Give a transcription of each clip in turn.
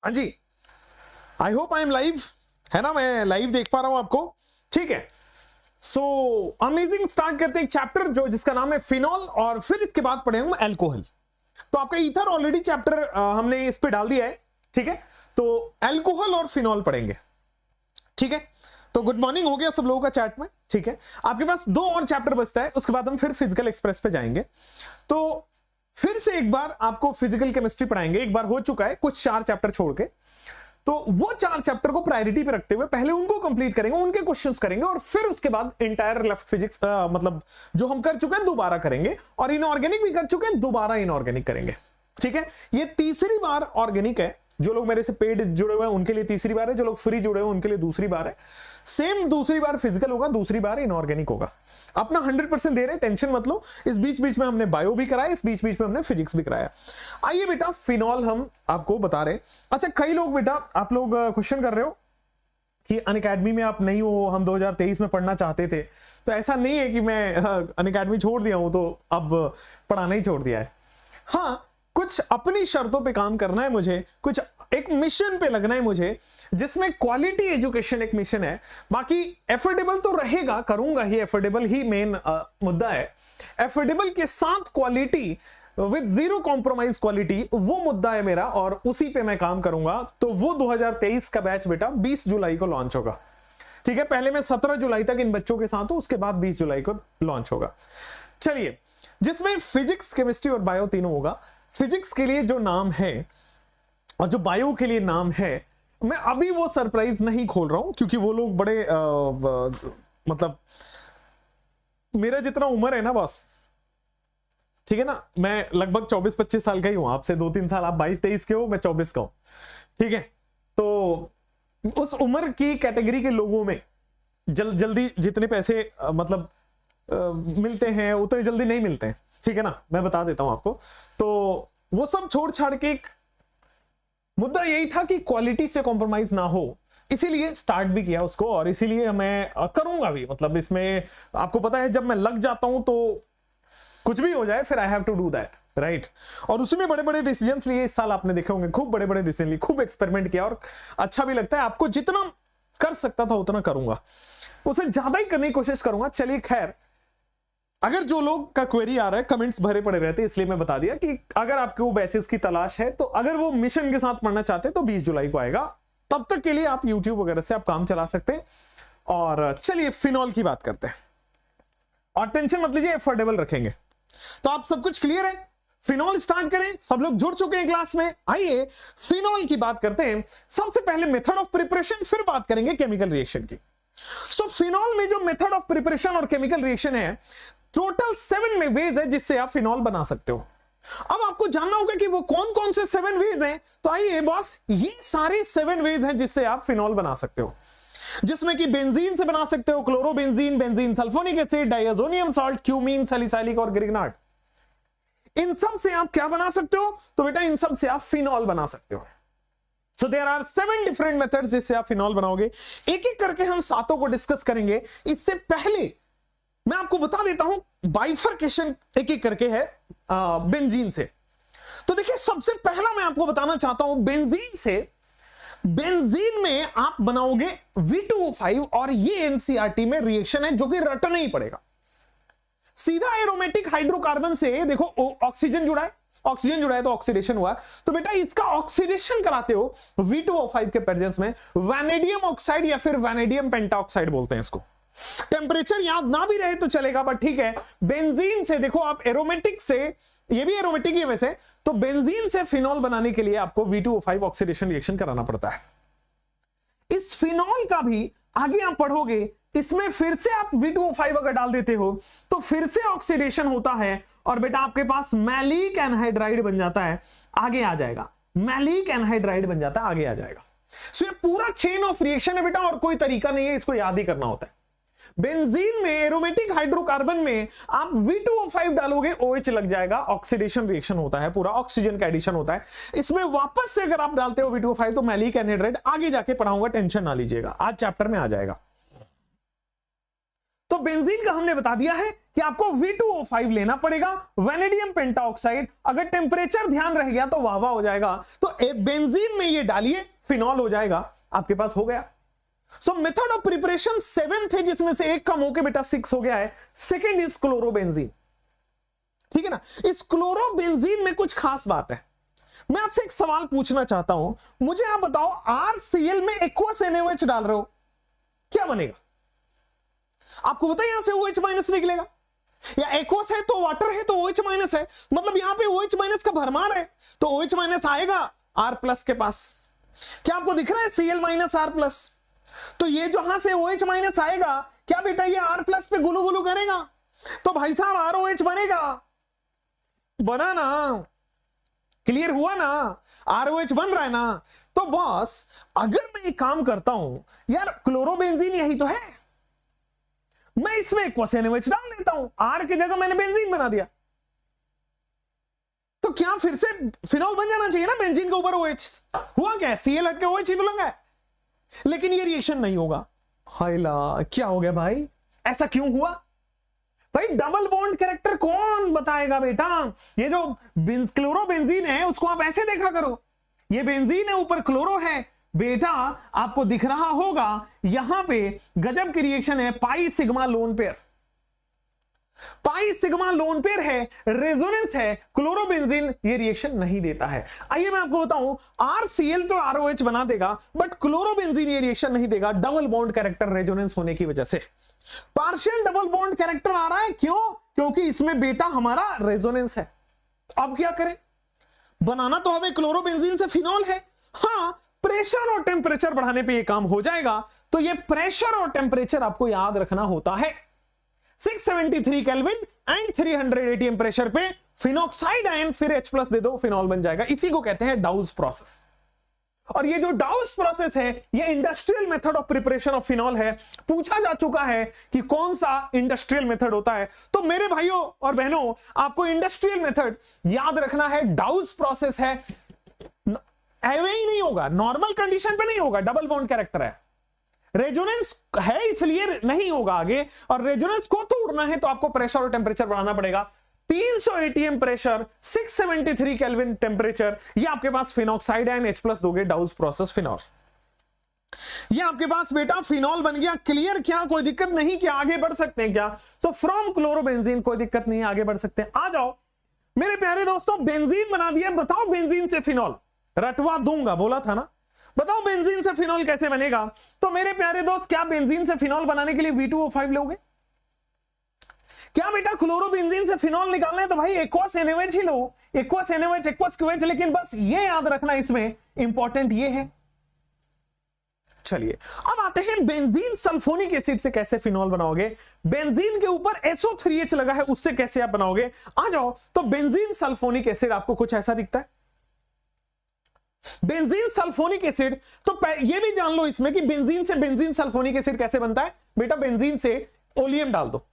हाँ जी, I hope I am live, है ना, मैं लाइव देख पा रहा हूं आपको, ठीक है। सो अमेजिंग, स्टार्ट करते हैं एक चैप्टर जो जिसका नाम है फिनॉल, और फिर इसके बाद पढ़ेंगे हम अल्कोहल। तो आपका ईथर ऑलरेडी चैप्टर हमने इस पे डाल दिया है, ठीक है। तो अल्कोहल और फिनॉल पढ़ेंगे, ठीक है। तो गुड मॉर्निंग हो गया सब लोगों का चैट में, ठीक है। आपके पास 2 और चैप्टर बचता है, उसके बाद हम फिर फिजिकल एक्सप्रेस पे जाएंगे। तो फिर से एक बार आपको फिजिकल केमिस्ट्री पढ़ाएंगे, एक बार हो चुका है, कुछ 4 चैप्टर छोड़ के। तो वो 4 चैप्टर को प्रायोरिटी पे रखते हुए पहले उनको कंप्लीट करेंगे, उनके क्वेश्चंस करेंगे, और फिर उसके बाद इंटायर लेफ्ट फिजिक्स मतलब जो हम कर चुके हैं दोबारा करेंगे, और इनऑर्गेनिक भी कर चुके हैं, दोबारा इनऑर्गेनिक करेंगे, ठीक है। ये तीसरी बार ऑर्गेनिक है। जो लोग मेरे से पेड जुड़े हुए हैं उनके लिए तीसरी बार है, जो लोग फ्री जुड़े हुए हैं उनके लिए दूसरी बार है। सेम दूसरी बार फिजिकल होगा, दूसरी बार इनऑर्गेनिक होगा। अपना 100% दे रहे हैं, टेंशन मत लो। इस बीच बीच में हमने बायो भी कराया, इस बीच बीच में हमने फिजिक्स भी कराया। आइए बेटा, फिनॉल हम आपको बता रहे हैं। अच्छा, कई लोग बेटा आप लोग क्वेश्चन कर रहे हो कि अनअकैडमी में आप नहीं हो, हम 2023 में पढ़ना चाहते थे। तो ऐसा नहीं है कि मैं अनअकैडमी छोड़ दिया हूं तो अब पढ़ाना ही छोड़ दिया है। हाँ, कुछ अपनी शर्तों पे काम करना है मुझे, कुछ एक मिशन पे लगना है मुझे, जिसमें क्वालिटी एजुकेशन एक मिशन है। बाकी एफोर्डेबल तो रहेगा, करूंगा ही, एफोर्डेबल ही मेन मुद्दा है। एफोर्डेबल के साथ quality with zero compromise quality, वो मुद्दा है मेरा, और उसी पे मैं काम करूंगा। तो वो 2023 का बैच बेटा 20 जुलाई को लॉन्च होगा, ठीक है। पहले मैं 17 जुलाई तक इन बच्चों के साथ हूं, उसके बाद 20 जुलाई को लॉन्च होगा। चलिए, जिसमें फिजिक्स, केमिस्ट्री और बायो तीनों होगा। फिजिक्स के लिए जो नाम है और जो बायो के लिए नाम है, मैं अभी वो सरप्राइज नहीं खोल रहा हूं, क्योंकि वो लोग बड़े मतलब मेरा जितना उम्र है ना बॉस, ठीक है ना, मैं लगभग 24-25 साल का ही हूं। आपसे 2-3 साल, आप 22-23 के हो, मैं 24 का हूं, ठीक है। तो उस उम्र की कैटेगरी के लोगों में जल्दी जितने पैसे मतलब मिलते हैं उतने जल्दी नहीं मिलते हैं, ठीक है ना, मैं बता देता हूं आपको। तो वो सब छोड़ छाड़ के एक मुद्दा यही था कि क्वालिटी से कॉम्प्रोमाइज ना हो, इसीलिए स्टार्ट भी किया उसको, और इसीलिए मैं करूंगा भी। मतलब इसमें आपको पता है, जब मैं लग जाता हूं तो कुछ भी हो जाए, फिर I have to do that, right. और उसी में बड़े बड़े डिसीजंस लिए इस साल, आपने देखे होंगे, खूब बड़े बड़े डिसीजन लिए, खूब एक्सपेरिमेंट किया, और अच्छा भी लगता है। आपको जितना कर सकता था उतना करूंगा, उससे ज्यादा ही करने की कोशिश करूंगा। चलिए खैर, अगर जो लोग का क्वेरी आ रहा है, कमेंट्स भरे पड़े रहते हैं, इसलिए मैं बता दिया कि अगर आपके वो बैचेस की तलाश है, तो अगर वो मिशन के साथ पढ़ना चाहते हैं तो 20 जुलाई को आएगा। तब तक के लिए आप YouTube वगैरह से आप काम चला सकते हैं। और चलिए फिनॉल की बात करते हैं, और टेंशन मत लीजिए, अफोर्डेबल रखेंगे। तो आप सब कुछ क्लियर है? फिनॉल स्टार्ट करें, सब लोग जुड़ चुके हैं क्लास में। आइए फिनॉल की बात करते हैं। सबसे पहले मेथड ऑफ प्रिपरेशन, फिर बात करेंगे केमिकल रिएक्शन की। सो फिनॉल में जो मेथड ऑफ प्रिपरेशन और केमिकल रिएक्शन है, टोटल 7 में वेज है जिससे आप फिनॉल बना सकते हो। अब आपको जानना होगा कि वो कौन कौन से 7 वेज हैं। तो आइए बॉस, ये सारे 7 वेज हैं जिससे आप फिनॉल बना सकते हो, जिसमें कि बेंजीन से बना सकते हो, chlorobenzene, benzene sulphonic acid, diazonium salt, cumene, salicylic और ग्रिग्नार्ड। इन सब से आप क्या बना सकते हो? तो बेटा इन सब से आप फिनॉल बना सकते हो। So there are 7 different methods जिससे आप फिनॉल बनाओगे। एक एक करके हम सातों को डिस्कस करेंगे। इससे पहले मैं आपको बता देता हूं, बाइफर्केशन एक एक करके है बेंजीन से। तो देखिए, सबसे पहला मैं आपको बताना चाहता हूं, बेंजीन से, बेंजीन में आप बनाओगे V2O5, और ये एनसीईआरटी में रिएक्शन है जो कि रटना ही पड़ेगा। सीधा एरोमेटिक हाइड्रोकार्बन से देखो ऑक्सीजन जुड़ा है, ऑक्सीजन जुड़ा है तो ऑक्सीडेशन हुआ। तो बेटा इसका ऑक्सीडेशन कराते हो V2O5 के प्रेजेंस में, वैनेडियम ऑक्साइड या फिर वैनेडियम पेंटाऑक्साइड बोलते हैं इसको। टेंपरेचर याद ना भी रहे तो चलेगा, बट ठीक है। बेंजीन से देखो आप एरोमेटिक से, ये भी एरोमेटिक ही है वैसे, तो बेंजीन से फिनॉल बनाने के लिए आपको V2O5 ऑक्सीडेशन रिएक्शन कराना पड़ता है। इस फिनॉल का भी आगे आप पढ़ोगे, इसमें फिर से आप V2O5 अगर डाल देते हो तो फिर से ऑक्सीडेशन होता है, और बेटा आपके पास मैलिक एनहाइड्राइड बन जाता है, आगे आ जाएगा। मैलिक एनहाइड्राइड बन जाता है, आगे आ जाएगा। सो ये पूरा चेन ऑफ रिएक्शन है बेटा, और कोई तरीका नहीं है, इसको याद ही करना होता है। बेंजीन में, एरोमेटिक हाइड्रोकार्बन में आप V2O5 डालोगे, OH लग जाएगा, ऑक्सीडेशन रिएक्शन होता है, पूरा ऑक्सीजन का एडिशन होता है। इसमें वापस से अगर आप डालते हो V2O5 तो मैलिक एनहाइड्राइड, आगे जाके पढ़ाऊंगा, टेंशन ना लीजिएगा, आज चैप्टर में आ जाएगा। तो बेंजीन का हमने बता दिया है कि आपको V2O5 लेना पड़ेगा, वेनेडियम पेंटाऑक्साइड। अगर टेम्परेचर ध्यान रह गया तो वाह वाह हो जाएगा, तो बेंजीन में ये डालिए, फिनॉल हो जाएगा, आपके पास हो गया। सो मेथड ऑफ प्रिपरेशन 7 थे, जिसमें से एक कम होके बेटा 6 हो गया है। सेकेंड इज क्लोरोबेंजीन, ठीक है ना। इस क्लोरोबेंजीन में कुछ खास बात है। मैं आपसे एक सवाल पूछना चाहता हूं, मुझे आप बताओ, RCl में एक्वस NaOH डाल रहे हो, क्या बनेगा? आपको पता है यहां से OH माइनस निकलेगा, या एक्वस है तो वाटर है तो OH माइनस है, मतलब यहां पे OH माइनस का भरमार है, तो OH माइनस आएगा R प्लस के पास। क्या आपको दिख रहा है Cl माइनस R प्लस? तो ये जहां से OH माइनस आएगा, क्या बेटा ये R प्लस पे गुलू गुलू करेगा? तो भाई साहब ROH बनेगा, बना ना, क्लियर हुआ ना, ROH बन रहा है ना। तो बॉस अगर मैं एक काम करता हूं, यार क्लोरोबेंजीन यही तो है, मैं इसमें एक्वस NaOH डाल देता हूं, R की जगह मैंने बेंजीन बना दिया, तो क्या फिर से फिनॉल बन जाना चाहिए ना बेंजीन के ऊपर OH? हुआ क्या है, Cl हट के OH ही तो लगा है, लेकिन ये रिएक्शन नहीं होगा। हायला, क्या हो गया भाई, ऐसा क्यों हुआ भाई? डबल बॉन्ड कैरेक्टर कौन बताएगा बेटा? ये जो क्लोरोबेंजीन है उसको आप ऐसे देखा करो, ये बेंजीन है, ऊपर क्लोरो है बेटा, आपको दिख रहा होगा यहां पे गजब की रिएक्शन है, pi sigma lone pair, pi sigma lone pair है, रेजोनेंस है, क्लोरोबेंजीन ये रिएक्शन नहीं देता है। आइए मैं आपको बताऊं, RCl तो ROH बना देगा, बट क्लोरोबेंजीन ये रिएक्शन नहीं देगा, डबल बॉन्ड कैरेक्टर रेजोनेंस होने की वजह से। पार्शियल डबल बॉन्ड कैरेक्टर आ रहा है, क्यों? क्योंकि इसमें बेटा हमारा रेजोनेंस है। अब क्या करें, बनाना तो हमें क्लोरोबेंजीन से फिनॉल है, हाँ प्रेशर और टेम्परेचर बढ़ाने पे ये काम हो जाएगा। तो ये प्रेशर और टेम्परेचर आपको याद रखना होता है, 673 केल्विन एंड 300 ATM प्रेशर पे फिनॉक्साइड आयन, फिर H प्लस दे दो, फिनॉल बन जाएगा। इसी को कहते हैं डाउस प्रोसेस। और ये जो डाउस प्रोसेस है, ये industrial method of preparation of phenol है। पूछा जा चुका है कि कौन सा इंडस्ट्रियल मेथड होता है, तो मेरे भाइयों और बहनों आपको इंडस्ट्रियल मेथड याद रखना है, डाउस प्रोसेस है। एवे ही नहीं होगा, नॉर्मल कंडीशन पे नहीं होगा, डबल बॉन्ड कैरेक्टर है, रेजोनेंस है इसलिए नहीं होगा आगे, और रेजोनेंस को तोड़ना है तो आपको प्रेशर और टेम्परेचर बढ़ाना पड़ेगा। 300 ATM प्रेशर, 673 केल्विन टेम्परेचर, ये आपके पास फिनॉक्साइड आयन H प्लस दोगे, डाउस प्रोसेस फिनॉल, ये आपके पास बेटा फिनॉल बन गया। क्लियर? क्या कोई दिक्कत नहीं? क्या आगे बढ़ सकते हैं क्या? तो फ्रॉम क्लोरोबेंजीन कोई दिक्कत नहीं, आगे बढ़ सकते हैं। आ जाओ मेरे प्यारे दोस्तों, बेंजीन बना दिया, बताओ बेंजीन से फिनॉल, रटवा दूंगा बोला था ना, बताओ बेंजीन से फिनॉल कैसे बनेगा? तो मेरे प्यारे दोस्त, क्या बेंजीन से फिनॉल बनाने के लिए V2O5 लोगे? क्या बेटा क्लोरोबेंजीन से फिनॉल निकालना है तो भाई एक्वस NaOH ही लो, एक्वस NaOH, एक्वस QH। लेकिन बस ये याद रखना, इसमें इंपॉर्टेंट ये है। चलिए अब आते हैं बेंजीन सल्फोनिक एसिड से कैसे फिनॉल बनाओगे, बेंजीन के ऊपर SO3H लगा है उससे कैसे आप बनाओगे। आ जाओ, तो बेंजीन सल्फोनिक एसिड आपको कुछ ऐसा दिखता है, बेंजीन सल्फोनिक एसिड। तो ये भी जान लो इसमें कि बेंजीन से बेंजीन सल्फोनिक एसिड कैसे बनता है। बेटा बेंजीन से ओलियम डाल दो,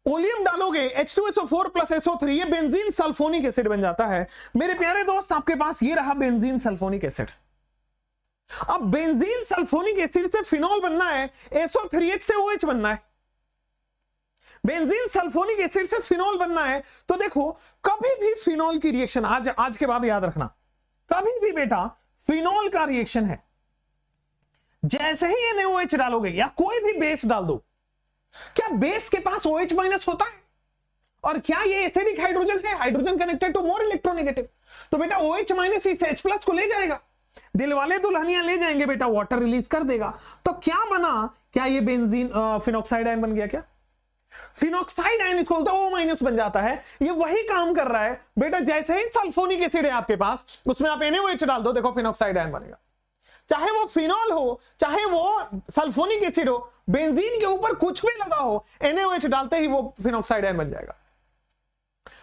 ओलियम डालोगे H2SO4 प्लस SO3, ये बेंजीन सल्फोनिक एसिड बन जाता है। मेरे प्यारे दोस्त आपके पास ये रहा बेंजीन सल्फोनिक एसिड। अब बेंजीन सल्फोनिक एसिड से फिनॉल बनना है, SO3H से OH बनना है, बेंजीन सल्फोनिक एसिड से फिनॉल बनना है। तो देखो कभी भी फिनॉल की रिएक्शन, आज के बाद याद रखना, कभी भी बेटा फिनॉल का रिएक्शन है, जैसे ही NaOH डालोगे या कोई भी बेस डाल दो, क्या बेस के पास OH माइनस होता है? और क्या ये एसिडिक हाइड्रोजन है, hydrogen connected to more electronegative, तो बेटा OH माइनस इस H प्लस को ले जाएगा, दिलवाले दुल्हनिया ले जाएंगे बेटा, वाटर रिलीज कर देगा। तो क्या बना, क्या ये बेंजीन फिनॉक्साइड आयन बन गया? क्या फिनॉक्साइड आयन इसको बोलते हैं O माइनस बन जाता है। ये वही काम कर रहा है बेटा, जैसे ही सल्फोनिक एसिड है आपके पास, उसमें आप NaOH डाल दो, देखो फिनॉक्साइड आयन बनेगा। चाहे वो फिनॉल हो, चाहे वो सल्फोनिक एसिड हो, बेंजीन के ऊपर कुछ भी लगा हो, NaOH डालते ही वो फिनॉक्साइड आयन बन जाएगा।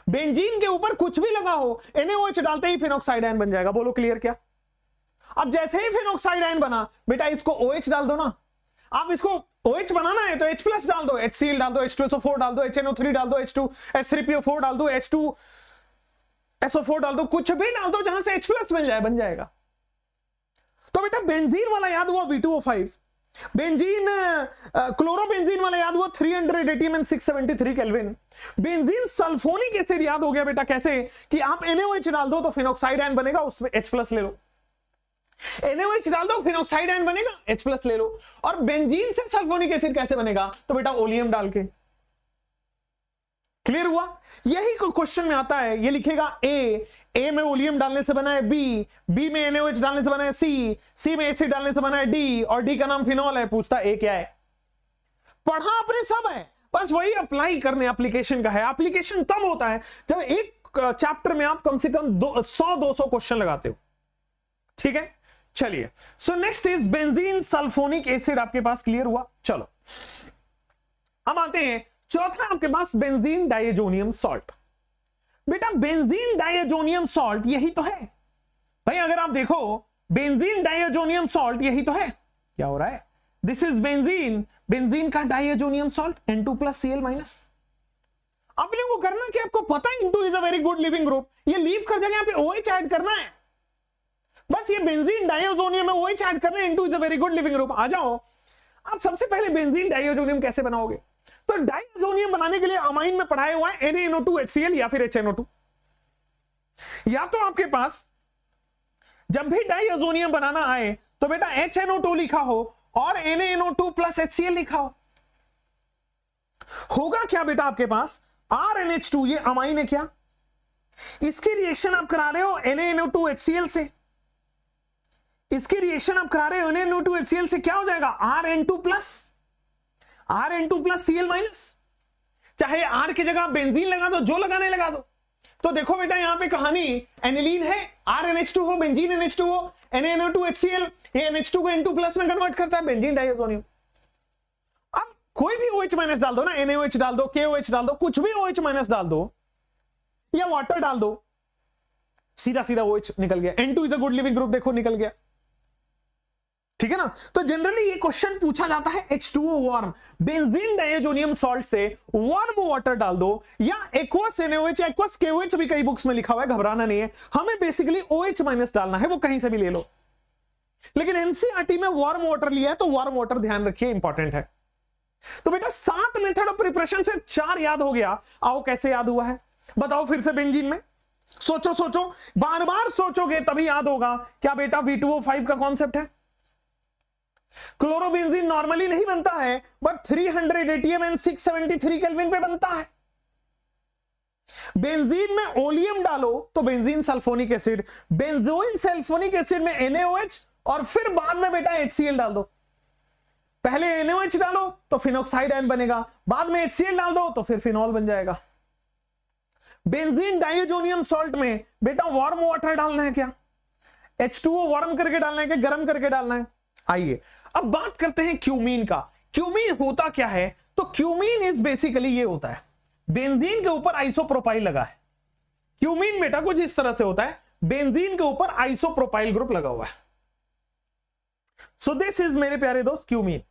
बेंजीन के ऊपर कुछ भी लगा हो, NaOH डालते ही फिनॉक्साइड आयन बन जाएगा। बोलो क्लियर? क्या अब जैसे ही फिनॉक्साइड आयन बना बेटा, इसको OH डाल दो ना, आप इसको OH बनाना है तो H प्लस डाल दो, HCl डाल दो, H2SO4 डाल दो, HNO3 डाल दो, H2S3PO4 डाल दो, H2SO4 डाल दो, कुछ भी डाल दो जहां से H प्लस मिल जाए, बन जाएगा। तो बेटा बेंजीन वाला याद हुआ V2O5, बेंजीन क्लोरोबेंजीन वाला याद हुआ 300 ATM and 673 kelvin. Benzene sulphonic acid याद हो गया बेटा, कैसे कि आप NaOH डाल दो तो फिनोक्साइड आयन बनेगा, उसमें H+ ले लो। NaOH डाल दो फिनोक्साइड आयन बनेगा, H+ ले लो। और बेंजीन से सल्फोनिक एसिड कैसे बनेगा, तो बेटा ओलियम डाल के। क्लियर हुआ? यही क्वेश्चन में आता है, ये लिखेगा ए में ओलियम डालने से बना है बी में NaOH डालने से बना है सी में एसिड डालने से बना है डी, और डी का नाम फिनॉल है। पूछता ए क्या है? पढ़ा आपने सब है, बस वही अप्लाई करने एप्लीकेशन का है। एप्लीकेशन तब होता है जब एक चैप्टर में आप कम से कम 100-200 क्वेश्चन लगाते हो। ठीक है, चलिए। So next is benzene sulphonic acid, आपके पास क्लियर हुआ। चलो अब आते हैं चौथा, आपके पास बेंजीन डाइएजोनियम सॉल्ट। बेटा बेंजीन डाइएजोनियम सॉल्ट यही तो है भाई, अगर आप देखो बेंजीन डाइएजोनियम सॉल्ट यही तो है। क्या हो रहा है? दिस इज बेंजीन, बेंजीन का डाइएजोनियम सॉल्ट N2+Cl-। अब लोगों को करना कि आपको पता है N2 is a very good leaving group, ये लीव कर जाएगा, यहां पे OH ऐड करना है। बस ये बेंजीन डाइएजोनियम में OH ऐड करना है, N2 is a very good leaving group. आ जाओ, आप सबसे पहले बेंजीन डाइएजोनियम कैसे बनाओगे? तो डाइएजोनियम बनाने के लिए अमाइन में पढ़ाया हुआ है NaNO2HCl या फिर HNO2। या तो आपके पास जब भी डाइएजोनियम बनाना आए तो बेटा HNO2 लिखा हो और NaNO2+HCl लिखा हो। होगा क्या बेटा आपके पास RNH2, ये अमाइन है क्या, इसकी रिएक्शन आप करा रहे हो NaNO2HCl से, इसकी रिएक्शन आप करा रहे हो NaNO2HCl से, क्या हो जाएगा RN2+Cl-। चाहे R की जगह बेंजीन लगा दो, जो लगाने लगा दो। तो देखो बेटा यहां पे कहानी एनिलीन है, RNH2 हो, बेंजीन NH2 हो, NaNO2HCl, ये NH2 को N2+ में कन्वर्ट करता है, बेंजीन डाइएजोनियम। अब कोई भी OH- डाल दो ना, NaOH डाल दो, KOH डाल दो, कुछ भी OH- डाल दो या वाटर डाल दो, सीधा सीधा OH निकल गया। N2 is a good leaving group, देखो निकल गया। ठीक है ना? तो जनरली ये क्वेश्चन पूछा जाता है H2O warm, benzene diazonium salt से वार्म वाटर डाल दो, या एक्वस NaOH, एक्वस KOH भी कई बुक्स में लिखा हुआ है, घबराना नहीं है। हमें बेसिकली OH- डालना है, वो कहीं से भी ले लो। लेकिन एनसीईआरटी में वार्म वाटर लिया है, तो वार्म वाटर ध्यान रखिए, इंपॉर्टेंट है। तो बेटा 7 मेथड ऑफ प्रिपरेशन से 4 याद हो गया। आओ कैसे याद हुआ है बताओ फिर से। बेंजीन में सोचो, बार बार सोचोगे तभी याद होगा। क्या बेटा V2O5 का कॉन्सेप्ट है? क्लोरोबेंजीन नॉर्मली नहीं बनता है, बट 300 ATM एंड 673 केल्विन पे बनता है। बेंजीन में ओलियम डालो तो benzene sulphonic acid, benzoin sulphonic acid में NaOH, और फिर बाद में बेटा HCl डाल दो। पहले NaOH डालो तो फिनोक्साइड आयन बनेगा, बाद में HCl डाल दो तो फिर फिनॉल बन जाएगा। बेंजीन डाइएजोनियम सॉल्ट में बेटा वार्म वाटर डालना है क्या? H2O वार्म करके डालना है क्या गर्म करके डालना है? आइए अब बात करते हैं क्यूमीन का। क्यूमीन होता क्या है? तो क्यूमीन इज बेसिकली ये होता है, बेंजीन के ऊपर आइसोप्रोपाइल लगा है। क्यूमीन बेटा कुछ इस तरह से होता है, बेंजीन के ऊपर आइसोप्रोपाइल ग्रुप लगा हुआ है। सो दिस इज मेरे प्यारे दोस्त क्यूमीन,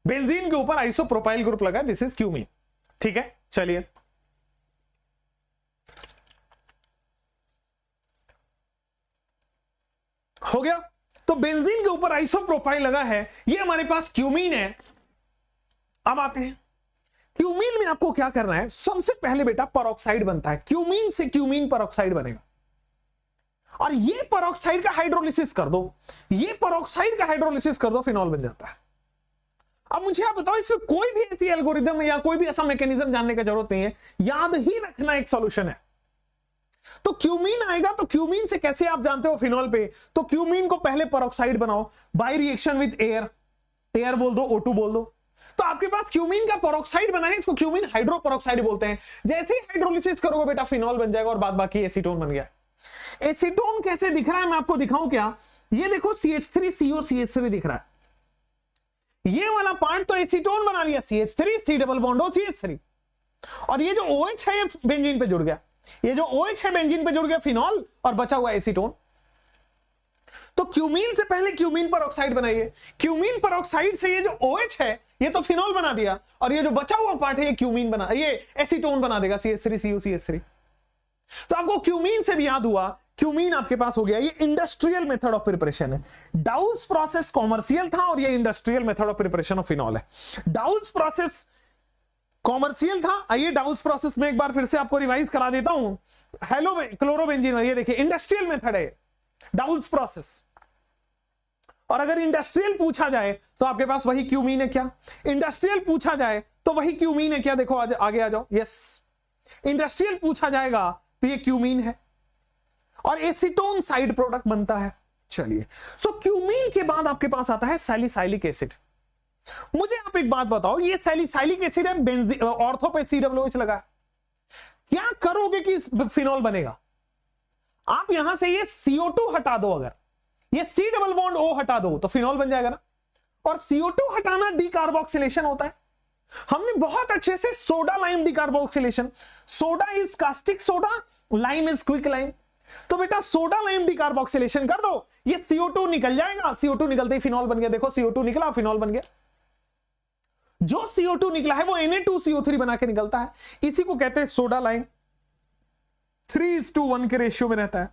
बेंजीन के ऊपर आइसोप्रोपाइल ग्रुप लगा है, दिस इज क्यूमीन। ठीक है, चलिए हो गया। तो बेंजीन के ऊपर आइसोप्रोपाइल लगा है, ये हमारे पास क्यूमीन है। अब आते हैं क्यूमीन में आपको क्या करना है। सबसे पहले बेटा परऑक्साइड बनता है, क्यूमीन से क्यूमीन परऑक्साइड बनेगा, और ये परऑक्साइड का हाइड्रोलिसिस कर दो, ये परऑक्साइड का हाइड्रोलिसिस कर दो, फिनॉल बन जाता है। अब मुझे आप बताओ, इसमें कोई भी ऐसी एल्गोरिदम या कोई भी ऐसा मैकेनिज्म जानने की जरूरत नहीं है, याद ही रखना एक सॉल्यूशन है। तो क्यूमीन आएगा, तो क्यूमीन से कैसे आप जानते हो फिनॉल पे? तो क्यूमीन को पहले परऑक्साइड बनाओ by reaction with air, air बोल दो, O2 बोल दो, तो आपके पास क्यूमीन का परऑक्साइड बना है, इसको क्यूमीन हाइड्रोपरऑक्साइड बोलते हैं। जैसे ही हाइड्रोलिसिस करोगे बेटा फिनॉल बन जाएगा, और बाद बाकी एसीटोन बन गया। एसीटोन कैसे दिख रहा है मैं आपको दिखाऊं क्या? ये देखो CH3COCH3 दिख रहा है, ये वाला पार्ट तो एसीटोन बना लिया, CH3 C double bond O CH3, और ये जो OH है ये बेंजीन पे जुड़ गया, ये जो OH है बेंजीन पे जुड़ गया फिनॉल, और बचा हुआ एसीटोन। तो क्यूमीन से पहले क्यूमीन परऑक्साइड बनाइए, क्यूमीन परऑक्साइड से ये जो OH है ये तो फिनॉल बना दिया, और ये जो बचा हुआ पार्ट है ये क्यूमीन बना, ये एसीटोन बना देगा, CH3COCH3। तो आपको क्यूमीन से भी याद हुआ क्यूमीन आपके पास हो गया। ये इंडस्ट्रियल मेथड ऑफ प्रिपरेशन है। डाउस प्रोसेस कॉमर्शियल था और ये industrial method of preparation of phenol है। डाउस प्रोसेस कॉमर्शियल था। आइए डाउस प्रोसेस में एक बार फिर से आपको रिवाइज करा देता हूं। हेलो क्लोरोबेंजीन, ये देखिए इंडस्ट्रियल मेथड है डाउस प्रोसेस। और अगर इंडस्ट्रियल पूछा जाए तो आपके पास वही क्यूमीन है क्या? इंडस्ट्रियल पूछा जाए तो वही क्यूमीन है क्या? देखो आगे आ जाओ। यस, इंडस्ट्रियल पूछा जाएगा तो ये क्यूमीन है और एसीटोन साइड प्रोडक्ट बनता है। चलिए, सो क्यूमीन के बाद आपके पास आता है सैलिसाइलिक एसिड। मुझे आप एक बात बताओ, ये सैलिसाइलिक एसिड है, ऑर्थो पे COOH लगा है, क्या करोगे कि फिनॉल बनेगा? आप यहां से ये CO2 हटा दो, अगर ये C डबल बॉन्ड O हटा दो तो फिनॉल बन जाएगा ना। और CO2 हटाना डीकार्बोक्सिलेशन होता है। हमने बहुत अच्छे से soda lime decarboxylation, soda is caustic soda, lime is quick lime, तो बेटा सोडा लाइम डीकार्बोक्सिलेशन कर दो, ये CO2 निकल जाएगा। CO2 निकलते ही फिनॉल बन गया। देखो CO2 निकला, फिनॉल बन गया। जो CO2 निकला है वो Na2CO3 बना के निकलता है। इसी को कहते हैं सोडा लाइम। 3:1 के रेशियो में रहता है।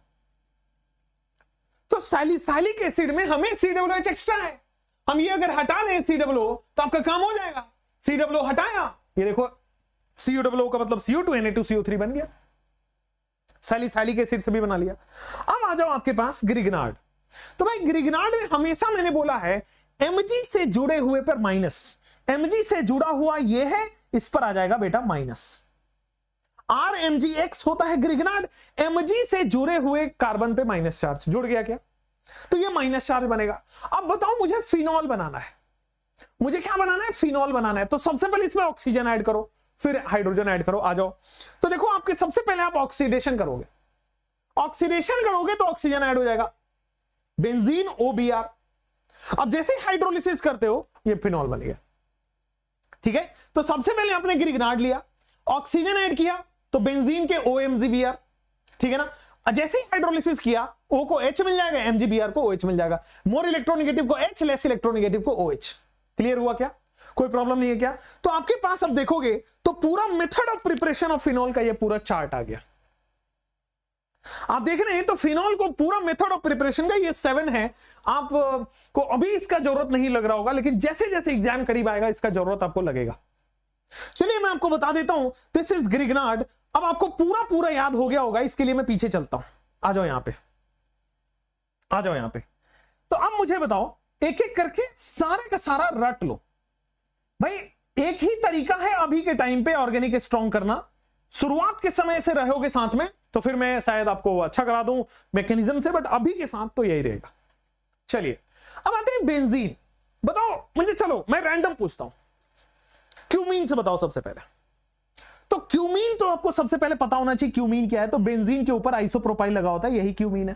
तो सैलिसाइलिक एसिड में हमें COOH एक्स्ट्रा है। हम ये अगर हटा दें COO तो आपका काम हो जाएगा। COO हटाया, ये देखो COO का मतलब CO2 Na2CO3 बन गया। सैलिसाइलिक एसिड से भी बना लिया। अब आ जाओ आपके पास ग्रिग्नार्ड। तो भाई ग्रिग्नार्ड में हमेशा मैंने बोला है Mg से जुड़े हुए पर माइनस, Mg से जुड़ा हुआ ये है, इस पर आ जाएगा बेटा माइनस। RMgX होता है ग्रिग्नार्ड, Mg से जुड़े हुए कार्बन पे माइनस चार्ज जुड़ गया क्या, तो ये माइनस चार्ज बनेगा। अब बताओ मुझे फिनॉल बनाना है, मुझे क्या बनाना है? फिनॉल बनाना है। तो सबसे पहले इसमें ऑक्सीजन ऐड करो, फिर हाइड्रोजन ऐड करो। आ जाओ, तो देखो आपके सबसे पहले आप ऑक्सीडेशन करोगे, ऑक्सीडेशन करोगे तो ऑक्सीजन ऐड हो जाएगा, बेंजीन OBr। अब जैसे हाइड्रोलिसिस करते हो ये फिनॉल बन गया। ठीक है, तो सबसे पहले आपने ग्रिग्नार्ड लिया, ऑक्सीजन ऐड किया तो बेंजीन के OMgBr, ठीक है ना। जैसे ही हाइड्रोलिसिस किया O को H मिल जाएगा, MgBr को OH मिल जाएगा, मोर इलेक्ट्रोनेगेटिव को H, लेस इलेक्ट्रोनेगेटिव को OH। क्लियर हुआ क्या? कोई प्रॉब्लम नहीं है क्या? तो आपके पास अब देखोगे तो पूरा method of preparation of phenol का ये पूरा चार्ट आ गया। आप देख रहे हैं तो फिनॉल को पूरा मेथड ऑफ प्रिपरेशन का ये 7 है। आप को अभी इसका जरूरत नहीं लग रहा होगा, लेकिन जैसे जैसे एग्जाम करीब आएगा इसका जरूरत आपको लगेगा। चलिए मैं आपको बता देता हूं, दिस इज ग्रिग्नार्ड। अब आपको पूरा याद हो गया होगा, इसके लिए मैं पीछे चलता हूं। आ जाओ यहां पे, आ जाओ यहां पे। तो अब मुझे बताओ, एक एक करके सारे का सारा रट लो भाई। एक ही तरीका है अभी के टाइम पे ऑर्गेनिक स्ट्रॉन्ग करना। शुरुआत के समय से रहोगे साथ में तो फिर मैं शायद आपको अच्छा करा दूं मैकेनिज्म से, बट अभी के साथ तो यही रहेगा। चलिए अब आते हैं बेंजीन। बताओ मुझे, चलो मैं रैंडम पूछता हूं, क्यूमीन से बताओ सबसे पहले। तो क्यूमीन तो आपको सबसे पहले पता होना चाहिए क्यूमीन क्या है। तो बेंजीन के ऊपर आइसोप्रोपाइल लगा होता है, यही क्यूमीन है।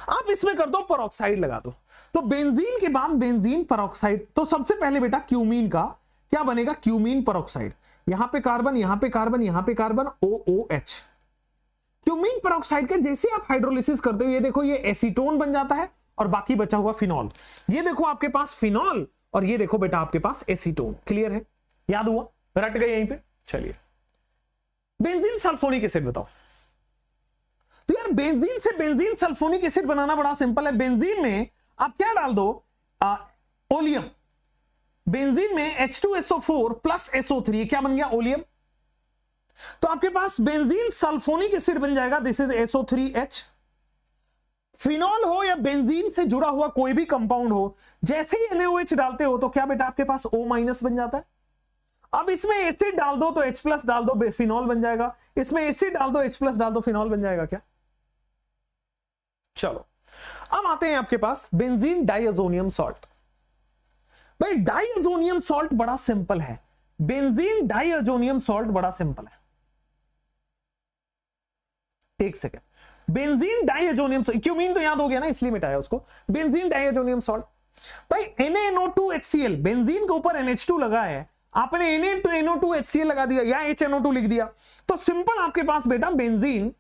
आप इसमें कर दो परऑक्साइड लगा दो, तो बेंजीन के बाद बेंजीन परऑक्साइड। तो सबसे पहले बेटा क्यूमीन का क्या बनेगा? Cumene peroxide. यहां पे कार्बन, यहां पे कार्बन, यहां पे कार्बन, OOH। क्यूमीन परऑक्साइड के जैसे आप हाइड्रोलिसिस करते हो, ये देखो ये एसीटोन बन जाता है और बाकी बचा हुआ फिनॉल। ये देखो आपके पास फिनॉल और ये देखो बेटा आपके पास एसीटोन। क्लियर है? याद हुआ? रट गए यहीं पे? चलिए बेंजीन सल्फोनिक एसिड बताओ। तो यार बेंजीन से बेंजीन सल्फोनिक एसिड बनाना बड़ा सिंपल है। बेंजीन में आप क्या डाल दो? ओलियम। बेंजीन में H2SO4 प्लस SO3 क्या बन गया? ओलियम। तो आपके पास बेंजीन सल्फोनिक एसिड बन जाएगा, दिस इज SO3H। फिनॉल हो या बेंजीन से जुड़ा हुआ कोई भी कंपाउंड हो, जैसे ही NaOH डालते हो तो क्या बेटा आपके पास O- बन जाता है। अब इसमें एसिड डाल दो तो H+ डाल दो, फिनॉल बन जाएगा। इसमें एसिड डाल दो, H+ डाल दो, फिनॉल बन जाएगा क्या? चलो अब आते हैं आपके पास बेंजीन डाइअज़ोनियम सॉल्ट। भाई डाइअज़ोनियम सॉल्ट बड़ा सिंपल है, बेंजीन डाइअज़ोनियम सॉल्ट बड़ा सिंपल है। एक second, benzene diazonium salt, cumene तो याद हो गया ना इसलिए मिटाया उसको। बेंजीन डाइअज़ोनियम सॉल्ट, भाई NaNO2HCl, बेंजीन के ऊपर NH2 लगा है, आपने NaNO2HCl लगा दिया या HNO2 लिख दिया, तो सिंपल आपके पास बेटा बेंजीन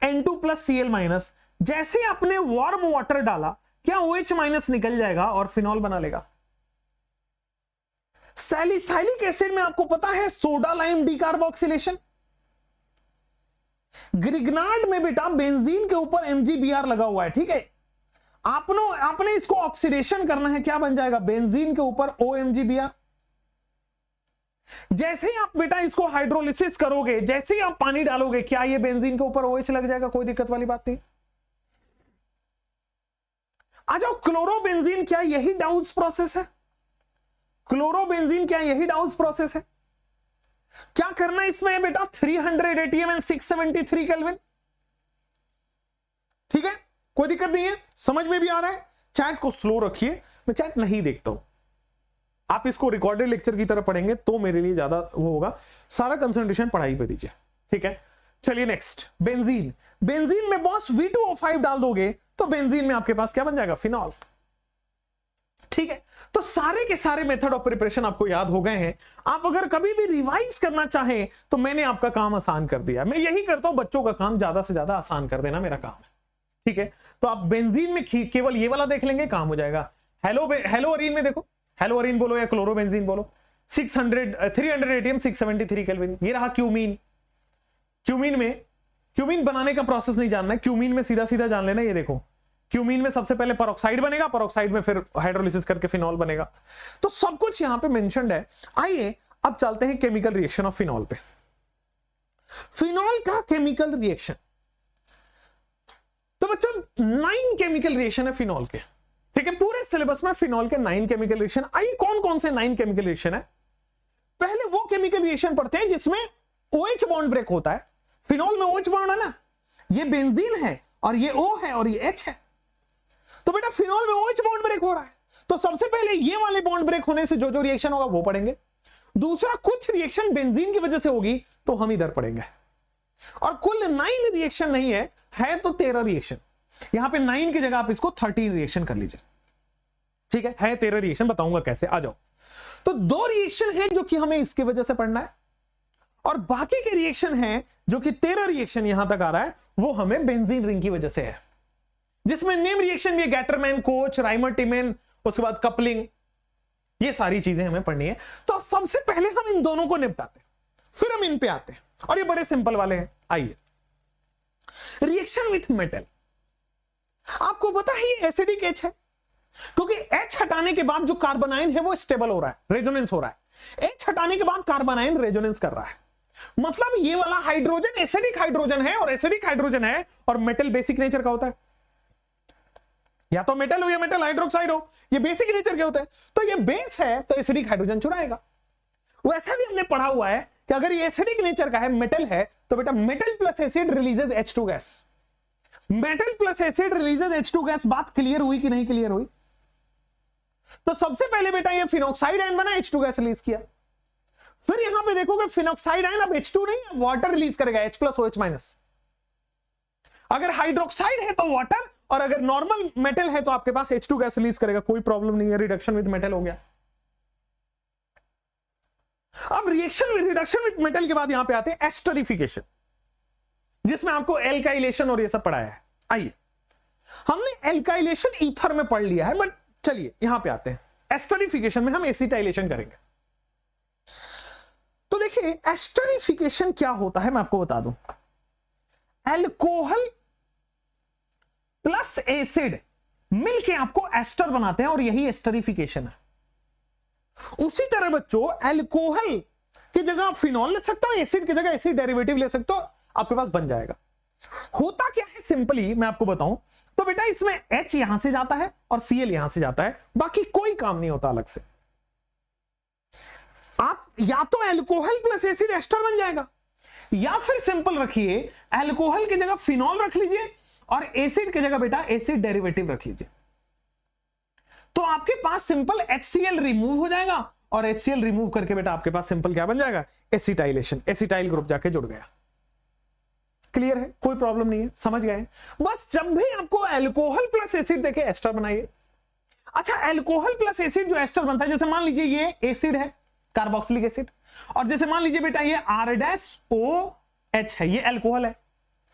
N2+Cl-, जैसे आपने वार्म वाटर डाला क्या OH- निकल जाएगा और फिनॉल बना लेगा। सैलिसाइलिक एसिड में आपको पता है सोडा लाइम डीकार्बोक्सिलेशन, ग्रिग्नार्ड में बेटा बेंजीन के ऊपर MgBr लगा हुआ है, ठीक है। आपने इसको ऑक्सीडेशन करना है, क्या बन जाएगा, बेंजीन के ऊपर OMgBr। जैसे ही आप बेटा इसको हाइड्रोलिसिस करोगे, जैसे ही आप पानी डालोगे, क्या ये बेंजीन के ऊपर OH लग जाएगा, कोई दिक्कत वाली बात नहीं। आ जाओ, क्लोरोबेंजीन, क्या यही डाउस प्रोसेस है? क्लोरोबेंजीन क्या यही डाउस प्रोसेस है? क्या करना है इसमें बेटा, 300 ATM एंड 673 केल्विन, ठीक है, कोई दिक्कत नहीं है, समझ में भी आ रहा है। चैट को स्लो रखिए, मैं चैट नहीं देखता हूं, आप इसको रिकॉर्डेड लेक्चर की तरह पढ़ेंगे तो मेरे लिए ज्यादा वो होगा, सारा कंसंट्रेशन पढ़ाई पे दीजिए, ठीक है। चलिए नेक्स्ट, बेंजीन। बेंजीन में बॉस V2O5 डाल दोगे तो बेंजीन में आपके पास क्या बन जाएगा, फिनॉल, ठीक है। तो सारे के सारे मेथड ऑफ प्रिपरेशन आपको याद हो गए हैं। आप अगर कभी भी रिवाइज करना चाहें तो मैंने आपका काम आसान कर दिया। मैं यही करता हूं, बच्चों का काम ज्यादा से ज्यादा आसान कर देना मेरा काम है, ठीक है। तो आप बेंजीन में केवल ये वाला देख लेंगे, काम हो जाएगा। हेलो अरीन में देखो, हेलो अरीन बोलो या क्लोरोबेंजीन बोलो, 300 ATM 673 केल्विन, ये रहा क्यूमीन। क्यूमीन बनाने का प्रोसेस नहीं जानना है, क्यूमीन में सीधा सीधा जान लेना, ये देखो क्यूमीन में सबसे पहले पेरोक्साइड बनेगा, पेरोक्साइड में फिर हाइड्रोलिसिस करके फिनॉल बनेगा। तो सब कुछ यहां पे मेंशन्ड है। आइए अब चलते हैं केमिकल रिएक्शन ऑफ फिनॉल पे। फिनॉल का केमिकल रिएक्शन, तो बच्चों 9 केमिकल रिएक्शन है फिनॉल के, ठीक है। पूरे सिलेबस में फिनॉल के 9 केमिकल रिएक्शन। आइए कौन कौन से 9 केमिकल रिएक्शन है। पहले वो केमिकल रिएक्शन पढ़ते हैं जिसमें OH बॉन्ड ब्रेक होता है। फिनॉल में OH बॉन्ड है ना, ये बेंजीन है और ये O है और ये H है, तो बेटा फिनॉल में OH बॉन्ड ब्रेक हो रहा है। तो सबसे पहले ये वाले बॉन्ड ब्रेक होने से जो जो रिएक्शन होगा वो पढ़ेंगे। दूसरा, कुछ रिएक्शन बेंजीन की वजह से होगी तो हम इधर पढ़ेंगे। और कुल 9 रिएक्शन नहीं है तो 13 रिएक्शन। यहां पे 9 की जगह आप इसको 13 रिएक्शन कर लीजिए, ठीक है 13 रिएक्शन, बताऊंगा कैसे, आ जाओ। तो 2 रिएक्शन है जो कि हमें इसकी वजह से पढ़ना है, और बाकी के रिएक्शन है जो कि 13 रिएक्शन यहां तक आ रहा है वो हमें बेंजीन रिंग की वजह से है, जिसमें नेम रिएक्शन भी है, गैटरमैन, कोच, राइमर, टिमेन, उसके बाद कपलिंग, ये सारी चीजें हमें पढ़नी है। तो सबसे पहले हम इन दोनों को निपटाते हैं, फिर हम इन पे आते हैं, और ये बड़े सिंपल वाले हैं। आइए, रिएक्शन विथ मेटल। आपको पता है ये एसिडिक H है, क्योंकि H हटाने के बाद जो कार्बोनाइन है वो स्टेबल हो रहा है, रेजोनेंस हो रहा है। H हटाने के बाद कार्बोनाइन रेजोनेंस कर रहा है, मतलब ये वाला हाइड्रोजन एसिडिक हाइड्रोजन है, और एसिडिक हाइड्रोजन है, और मेटल बेसिक नेचर का होता है, या तो मेटल हो या मेटल हाइड्रोक्साइड हो, ये बेसिक नेचर के होते हैं। तो ये बेस है तो एसिडिक हाइड्रोजन चुराएगा। वैसे भी हमने पढ़ा हुआ है कि अगर ये एसिडिक नेचर का है, मेटल है, तो बेटा metal plus acid releases H2 gas, metal plus acid releases H2 gas. बात क्लियर हुई कि नहीं क्लियर हुई? तो सबसे पहले बेटा ये फिनॉक्साइड आयन बना, H2 गैस रिलीज किया। फिर यहां पे देखोगे फिनॉक्साइड आयन अब H2 नहीं, वाटर रिलीज करेगा, H प्लस OH माइनस। अगर हाइड्रोक्साइड है तो वाटर, और अगर नॉर्मल मेटल है तो आपके पास H2 गैस रिलीज करेगा, कोई प्रॉब्लम नहीं है, रिडक्शन विद मेटल हो गया। अब रिडक्शन विद मेटल के बाद यहां पे आते हैं एस्टरिफिकेशन, जिसमें आपको एल्काइलेशन और ये सब पढ़ाया है। आइए, हमने एल्काइलेशन ईथर में पढ़ लिया है, बट चलिए यहां पे आते हैं एस्टरिफिकेशन में, हम एसिटाइलेशन करेंगे। तो देखिए एस्टरिफिकेशन क्या होता है मैं आपको बता दूं। एल्कोहल प्लस एसिड मिलके आपको एस्टर बनाते हैं, और यही एस्टरिफिकेशन है। उसी तरह बच्चों एल्कोहल की जगह फिनॉल ले सकते हो, एसिड की जगह एसिड डेरिवेटिव ले सकते हो, आपके पास बन जाएगा। होता क्या है सिंपली मैं आपको बताऊं तो बेटा इसमें H यहां से जाता है और Cl यहां से जाता है, बाकी कोई काम नहीं होता अलग से। आप या तो एल्कोहल प्लस एसिड एस्टर बन जाएगा, या फिर सिंपल रखिए एल्कोहल की जगह फिनॉल रख लीजिए और एसिड की जगह बेटा एसिड डेरिवेटिव रख लीजिए, तो आपके पास सिंपल HCl रिमूव हो जाएगा, और HCl रिमूव करके बेटा आपके पास सिंपल क्या बन जाएगा, एसिटाइलेशन, एसिटाइल ग्रुप जाके जुड़ गया। क्लियर है, कोई प्रॉब्लम नहीं है, समझ गए। बस जब भी आपको एल्कोहल प्लस एसिड देखे एस्टर बनाइए। अच्छा, एल्कोहल प्लस एसिड जो एस्टर बनता है, जैसे मान लीजिए ये एसिड है कार्बोक्सिलिक एसिड, और जैसे मान लीजिए बेटा ये R-OH है, ये एल्कोहल है,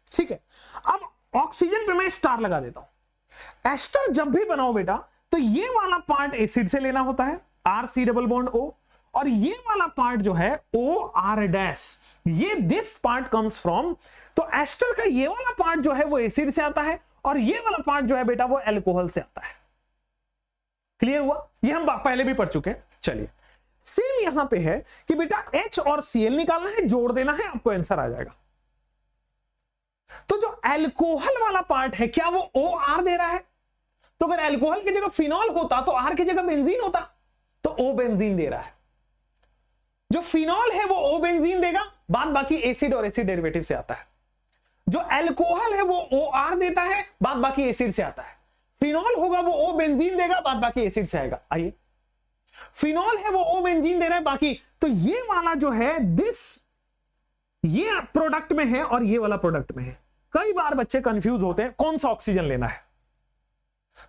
ठीक है। अब ऑक्सीजन पे मैं स्टार लगा देता हूं। एस्टर जब भी बनाओ बेटा तो ये वाला पार्ट एसिड से लेना होता है, RC डबल बॉन्ड O, और ये वाला पार्ट जो है OR-, ये दिस पार्ट कम्स फ्रॉम, तो एस्टर का ये वाला पार्ट जो है वो एसिड से आता है और ये वाला पार्ट जो है बेटा वो अल्कोहल से आता है। क्लियर हुआ? ये हम पहले भी पढ़ चुके हैं। चलिए सेम यहां पे है कि बेटा H और Cl निकालना है, जोड़ देना है, आपको आंसर आ जाएगा। तो जो अल्कोहल वाला पार्ट है क्या वो OR दे रहा है? तो अगर अल्कोहल की जगह फिनॉल होता तो R की जगह बेंजीन होता, तो O बेंजीन दे रहा है। जो फिनॉल है वो O बेंजीन देगा, बाद बाकी एसिड और एसिड डेरिवेटिव से आता है। जो अल्कोहल है वो OR देता है, बाद बाकी एसिड से आता है। फिनॉल होगा वो O बेंजीन देगा, बाद बाकी एसिड से आएगा। आइए, फिनॉल है वो O बेंजीन दे रहा है बाकी, तो ये वाला जो है दिस, ये प्रोडक्ट में है और ये वाला प्रोडक्ट में है। कई बार बच्चे कंफ्यूज होते हैं कौन सा ऑक्सीजन लेना है,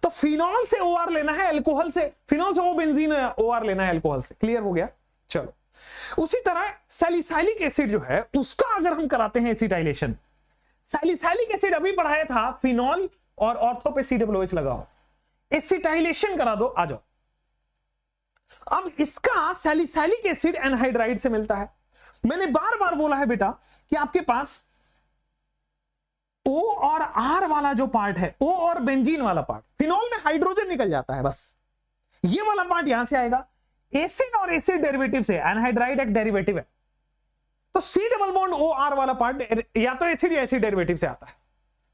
तो फिनॉल से OR लेना है अल्कोहल से, फिनॉल से O बेंजीन OR लेना है अल्कोहल से। क्लियर हो गया? चलो उसी तरह सैलिसाइलिक एसिड जो है उसका अगर हम कराते हैं एसिटाइलेशन, सैलिसाइलिक एसिड अभी पढ़ाया था, फिनॉल और ऑर्थो पे COOH लगाओ, एसिटाइलेशन करा दो, आ जाओ। अब इसका सैलिसाइलिक एसिड एनहाइड्राइड से मिलता है। मैंने बार बार बोला है बेटा कि आपके पास O और R वाला जो पार्ट है, O और बेंजीन वाला पार्ट, फिनॉल में हाइड्रोजन निकल जाता है बस, ये वाला पार्ट यहां से आएगा। एसिड और एसिड डेरिवेटिव से, एनहाइड्राइड एक डेरिवेटिव है, तो C डबल बॉन्ड OR वाला पार्ट या तो एसिड या एसिड डेरिवेटिव से आता है।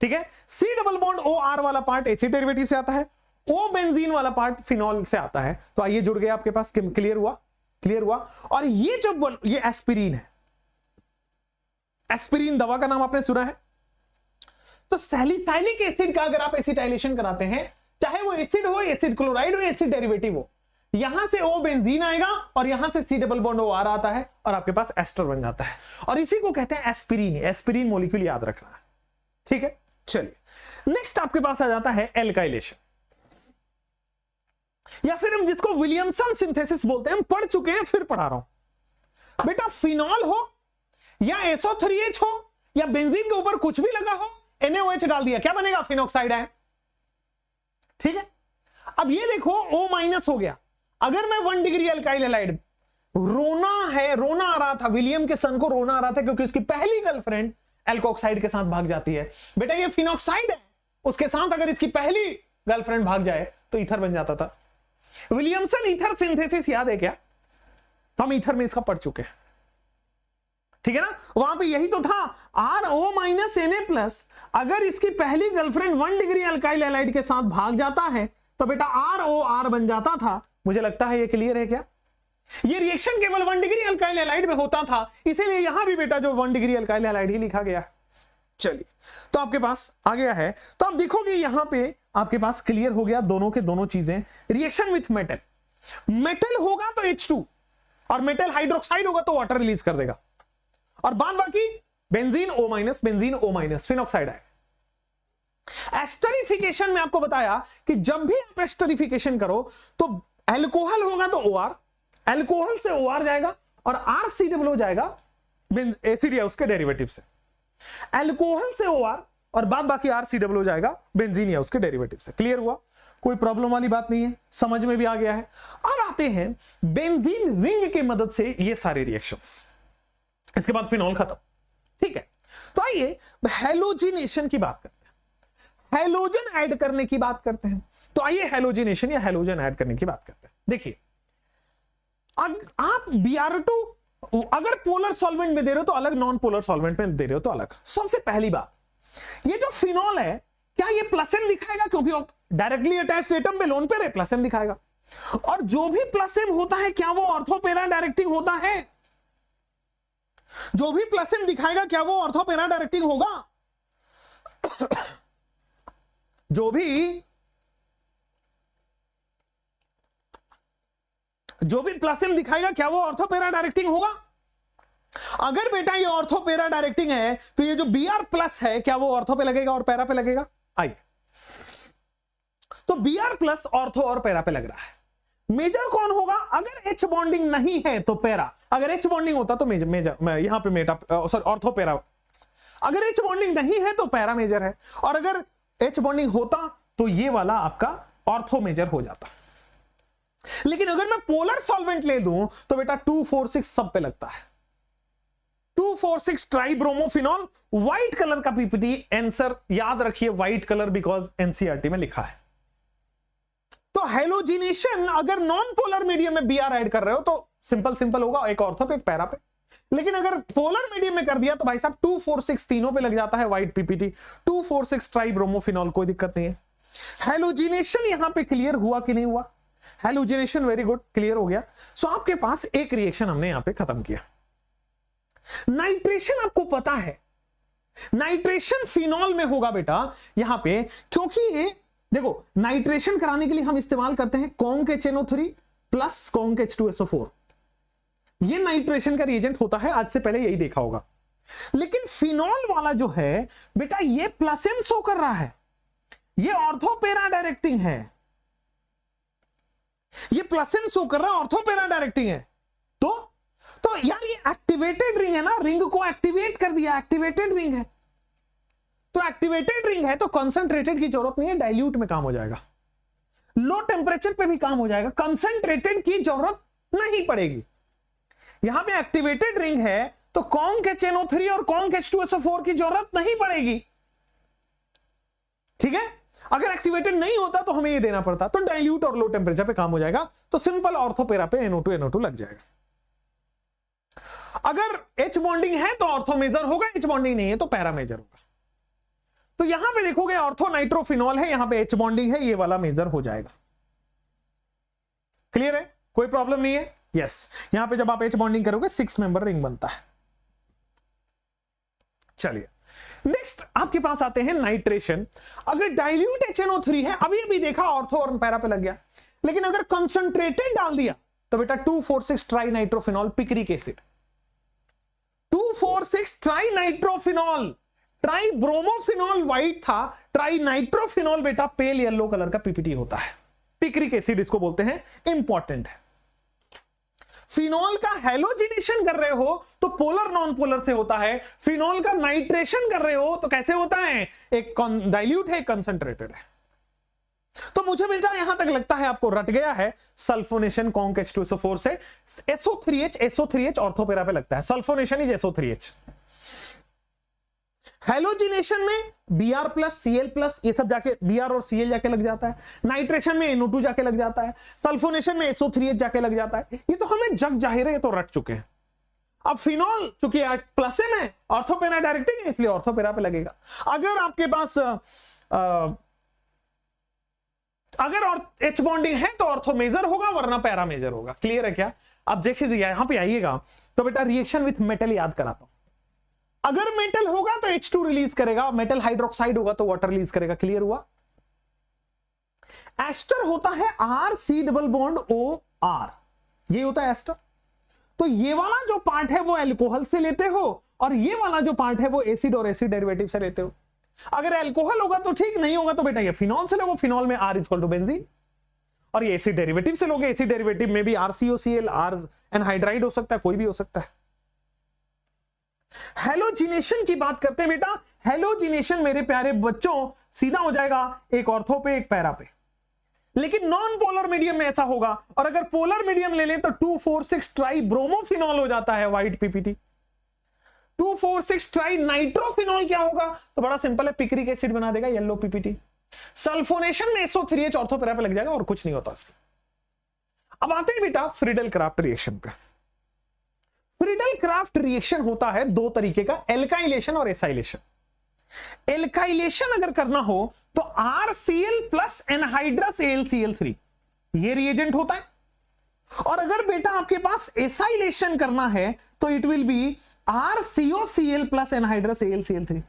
ठीक है, C डबल बॉन्ड OR वाला पार्ट एसिड डेरिवेटिव से आता है, O बेंजीन वाला पार्ट फिनॉल से आता है। तो आइए जुड़ गया आपके पास। क्लियर हुआ? क्लियर हुआ? और ये जो ये एस्पिरिन है, एस्पिरिन दवा का नाम आपने सुना है। तो सैलिसाइलिक एसिड का अगर आप एसिटाइलेशन कराते हैं, चाहे वो एसिड हो, एसिड क्लोराइड हो, एसिड डेरिवेटिव हो, यहां से O बेंजीन आएगा और यहां से C डबल बॉन्ड OR आता है और आपके पास एस्टर बन जाता है, और इसी को कहते हैं एस्पिरिन। एस्पिरिन मॉलिक्यूल याद रखना है। ठीक है, चलिए नेक्स्ट आपके पास आ जाता है एल्काइलेशन, या फिर हम जिसको विलियमसन सिंथेसिस बोलते हैं, हम पढ़ चुके हैं, फिर पढ़ा रहा हूं बेटा। फिनॉल हो या SO3H हो या बेंजीन के ऊपर कुछ भी लगा हो, NaOH डाल दिया, क्या बनेगा? फिनॉक्साइड है। ठीक है, अब ये देखो O- हो गया। अगर मैं 1 डिग्री अल्काइल हैलाइड, रोना है, रोना आ रहा था, विलियम के सन को रोना आ रहा था क्योंकि उसकी पहली गर्लफ्रेंड एल्कोक्साइड के साथ भाग जाती है। बेटा ये फिनॉक्साइड है, उसके साथ अगर इसकी पहली गर्लफ्रेंड भाग जाए तो ईथर बन जाता था। विलियमसन ईथर सिंथेसिस याद है क्या? हम ईथर में इसका पढ़ चुके हैं। ठीक है ना, वहां पे यही तो था, RO- Na+। अगर इसकी पहली गर्लफ्रेंड 1 डिग्री अल्काइल हैलाइड के साथ भाग जाता है तो बेटा ROR बन जाता था। मुझे लगता है ये क्लियर है क्या? ये रिएक्शन केवल 1 डिग्री अल्काइल हैलाइड में होता था, इसीलिए यहां भी बेटा जो 1 डिग्री अल्काइल हैलाइड ही लिखा गया। चलिए, तो आपके पास आ गया है, तो आप देखोगे यहां पे आपके पास क्लियर हो गया दोनों के दोनों चीजें। रिएक्शन विथ मेटल, मेटल होगा तो H2 और मेटल हाइड्रोक्साइड होगा तो वाटर रिलीज कर देगा, और बाद बाकी benzene O-, benzene O-, phenoxide है। एस्टरिफिकेशन में आपको बताया कि जब भी आप एस्टरिफिकेशन करो तो अल्कोहल होगा तो OR, अल्कोहल से OR जाएगा और RCOO जाएगा एसिड या उसके डेरिवेटिव से। अल्कोहल से OR और बाद बाकी RCOO जाएगा बेंजीन या उसके डेरिवेटिव से। क्लियर हुआ? कोई प्रॉब्लम वाली बात नहीं है, समझ में भी आ गया है। अब आते हैं बेंजीन रिंग की मदद से ये सारे रिएक्शंस, इसके बाद फिनॉल खत्म। ठीक है, तो आइए हैलोजिनेशन की बात करते हैं, हैलोजन ऐड करने की बात करते हैं। तो आइए हैलोजिनेशन या हैलोजन ऐड करने की बात करते हैं। देखिए, आप Br2 अगर पोलर सॉल्वेंट में दे रहे हो तो अलग, नॉन पोलर सॉल्वेंट में दे रहे हो तो अलग। सबसे पहली बात, ये जो फिनॉल है क्या ये प्लस एम दिखाएगा? क्योंकि डायरेक्टली अटैच्ड एटम पे लोन पेयर है, प्लस एम दिखाएगा। और जो भी प्लस एम होता है क्या वो ऑर्थो पैरा डायरेक्टिंग होता है? जो भी प्लस एम दिखाएगा क्या वो ऑर्थो पैरा डायरेक्टिंग होगा? जो भी प्लस एम दिखाएगा क्या वो ऑर्थो पैरा डायरेक्टिंग होगा? अगर बेटा ये ऑर्थो पैरा डायरेक्टिंग है तो ये जो Br+ है क्या वो ऑर्थो पे लगेगा और पैरा पे लगेगा? आइए, तो Br+ ऑर्थो और पैरा पे लग रहा है। मेजर कौन होगा? अगर H बॉन्डिंग नहीं है तो पैरा, अगर H बॉन्डिंग होता तो मेजर यहां पे मेटा सॉरी ऑर्थो पैरा। अगर H बॉन्डिंग नहीं है तो पैरा मेजर है, और अगर H बॉन्डिंग होता तो ये वाला आपका ऑर्थो मेजर हो जाता। लेकिन अगर मैं पोलर सॉल्वेंट ले दूं तो बेटा 2,4,6 सब पे लगता है। 2,4,6 ट्राइब्रोमोफिनॉल, व्हाइट कलर का पीपीटी। आंसर याद रखिए व्हाइट कलर, बिकॉज एनसीईआरटी में लिखा है। तो हेलोजिनेशन अगर नॉन पोलर मीडियम में बीआर ऐड कर रहे हो तो सिंपल होगा, एक ऑर्थो पे एक पैरा पे। लेकिन अगर पोलर मीडियम में कर दिया तो भाई साहब 2,4,6 तीनों पे लग जाता है व्हाइट पीपीटी। 2,4,6 ट्राइब्रोमोफिनॉल, कोई दिक्कत नहीं है। हेलोजिनेशन यहां पे क्लियर हुआ कि नहीं हुआ? हेलोजिनेशन वेरी गुड, क्लियर हो गया। सो आपके पास एक रिएक्शन हमने यहां पे खत्म किया। नाइट्रेशन आपको पता है, नाइट्रेशन फिनॉल में होगा बेटा यहां पे, क्योंकि ये देखो नाइट्रेशन कराने के लिए हम इस्तेमाल करते हैं conc HNO3 plus conc H2SO4। ये नाइट्रेशन का रिएजेंट होता है, आज से पहले यही देखा होगा। लेकिन फिनॉल वाला जो है बेटा ये प्लस M शो कर रहा है, ये ऑर्थो पैरा डायरेक्टिंग है, ये प्लस M शो कर रहा है, ऑर्थो पैरा डायरेक्टिंग है। तो यार ये एक्टिवेटेड रिंग है ना, रिंग को एक्टिवेट कर दिया, एक्टिवेटेड रिंग है। तो एक्टिवेटेड रिंग है तो कंसंट्रेटेड की जरूरत नहीं है, डाइल्यूट में काम हो जाएगा, लो टेम्परेचर पे भी काम हो जाएगा, कंसंट्रेटेड की जरूरत नहीं पड़ेगी। यहां पे एक्टिवेटेड रिंग है तो कॉन्क HNO3 और कॉन्क H2SO4 की जरूरत नहीं पड़ेगी। ठीक है, अगर एक्टिवेटेड नहीं होता तो हमें ये देना पड़ता, तो डाइल्यूट और लो टेम्परेचर पे काम हो जाएगा, तो सिंपल ऑर्थो पैरा पे NO2 लग जाएगा। अगर H बॉन्डिंग है तो ऑर्थो मेजर होगा, H बॉन्डिंग नहीं है तो पैरा मेजर होगा। तो यहां पे देखोगे ऑर्थो नाइट्रोफिनॉल है, यहां पे H बॉन्डिंग है, ये वाला मेजर हो जाएगा। क्लियर है, कोई प्रॉब्लम नहीं है? यस, यहां पे जब आप H बॉन्डिंग करोगे 6 मेंबर रिंग बनता है। चलिए नेक्स्ट आपके पास आते हैं नाइट्रेशन। अगर डाइल्यूट HNO3 है, अभी अभी देखा ऑर्थो और पैरा पे लग गया, लेकिन अगर कंसंट्रेटेड डाल दिया तो बेटा 2,4,6 try nitrophenol picric acid. 2,4,6 try nitrophenol, try bromophenol white था, ट्राई नाइट्रोफिनॉल बेटा पेल येलो कलर का पीपीटी होता है, पिक्रिक एसिड इसको बोलते हैं, इंपॉर्टेंट है। फिनॉल का हेलोजिनेशन कर रहे हो तो पोलर नॉन पोलर से होता है, फिनॉल का नाइट्रेशन कर रहे हो तो कैसे होता है, एक डाइल्यूट है, कंसंट्रेटेड है। तो मुझे बेटा यहां तक लगता है आपको रट गया है, सल्फोनेशन कॉन्क H2SO4 से SO3H ऑर्थो पैरा पे लगता है, सल्फोनेशन इज SO3H। हेलोजिनेशन में Br प्लस Cl प्लस ये सब जाके Br और Cl जाके लग जाता है, नाइट्रेशन में NO2 जाके लग जाता है, सल्फोनेशन में SO3H जाके लग जाता है। ये तो हमें जग जाहिर है, ये तो रट चुके हैं। अब फिनॉल चूंकि प्लस M है, ऑर्थो पैरा डायरेक्टिंग है, इसलिए ऑर्थो पैरा पे लगेगा। अगर आपके पास अगर और H बॉन्डिंग है तो ऑर्थो मेजर होगा, वरना पैरा मेजर होगा। क्लियर है क्या? अब देखिए यहां पे आइएगा तो बेटा रिएक्शन विथ मेटल याद कराता हूं। अगर मेटल होगा तो H2 रिलीज करेगा, मेटल हाइड्रोक्साइड होगा तो वाटर रिलीज करेगा। क्लियर हुआ? एस्टर होता है RC डबल बॉन्ड OR, ये होता है एस्टर। तो ये वाला जो पार्ट है वो अल्कोहल से लेते हो, और ये वाला जो पार्ट है वो एसिड और एसिड डेरिवेटिव से लेते हो। अगर अल्कोहल होगा तो ठीक, नहीं होगा तो बेटा ये फिनॉल से लोगे, फिनॉल में R इक्वल टू बेंजीन। और ये एसिड डेरिवेटिव से लोगे, एसिड डेरिवेटिव में भी RCOCl, R एनहाइड्राइड हो सकता है, कोई भी हो सकता है। हेलोजिनेशन की बात करते हैं बेटा, हेलोजिनेशन मेरे प्यारे बच्चों सीधा हो जाएगा एक ऑर्थो पे एक पैरा पे, लेकिन नॉन पोलर मीडियम में ऐसा होगा। और अगर पोलर मीडियम ले लें तो 2,4,6 ट्राई ब्रोमोफिनॉल हो जाता है व्हाइट पीपीटी। 2,4,6 ट्राई नाइट्रोफिनॉल क्या होगा, तो बड़ा सिंपल है, पिक्रिक एसिड बना देगा, येलो पीपीटी। सल्फोनेशन में SO3H ऑर्थो पैरा पे लग जाएगा और कुछ नहीं होता इसका। अब आते हैं बेटा फ्रीडल क्राफ्ट रिएक्शन पे। फ्रीडल क्राफ्ट रिएक्शन होता है दो तरीके का, एल्काइलेशन और एसाइलेशन। एल्काइलेशन अगर करना हो तो RCl प्लस एनहाइड्रस AlCl3 ये रिएजेंट होता है। और अगर बेटा आपके पास एसाइलेशन करना है तो it will be RCOCl plus anhydrous AlCl3।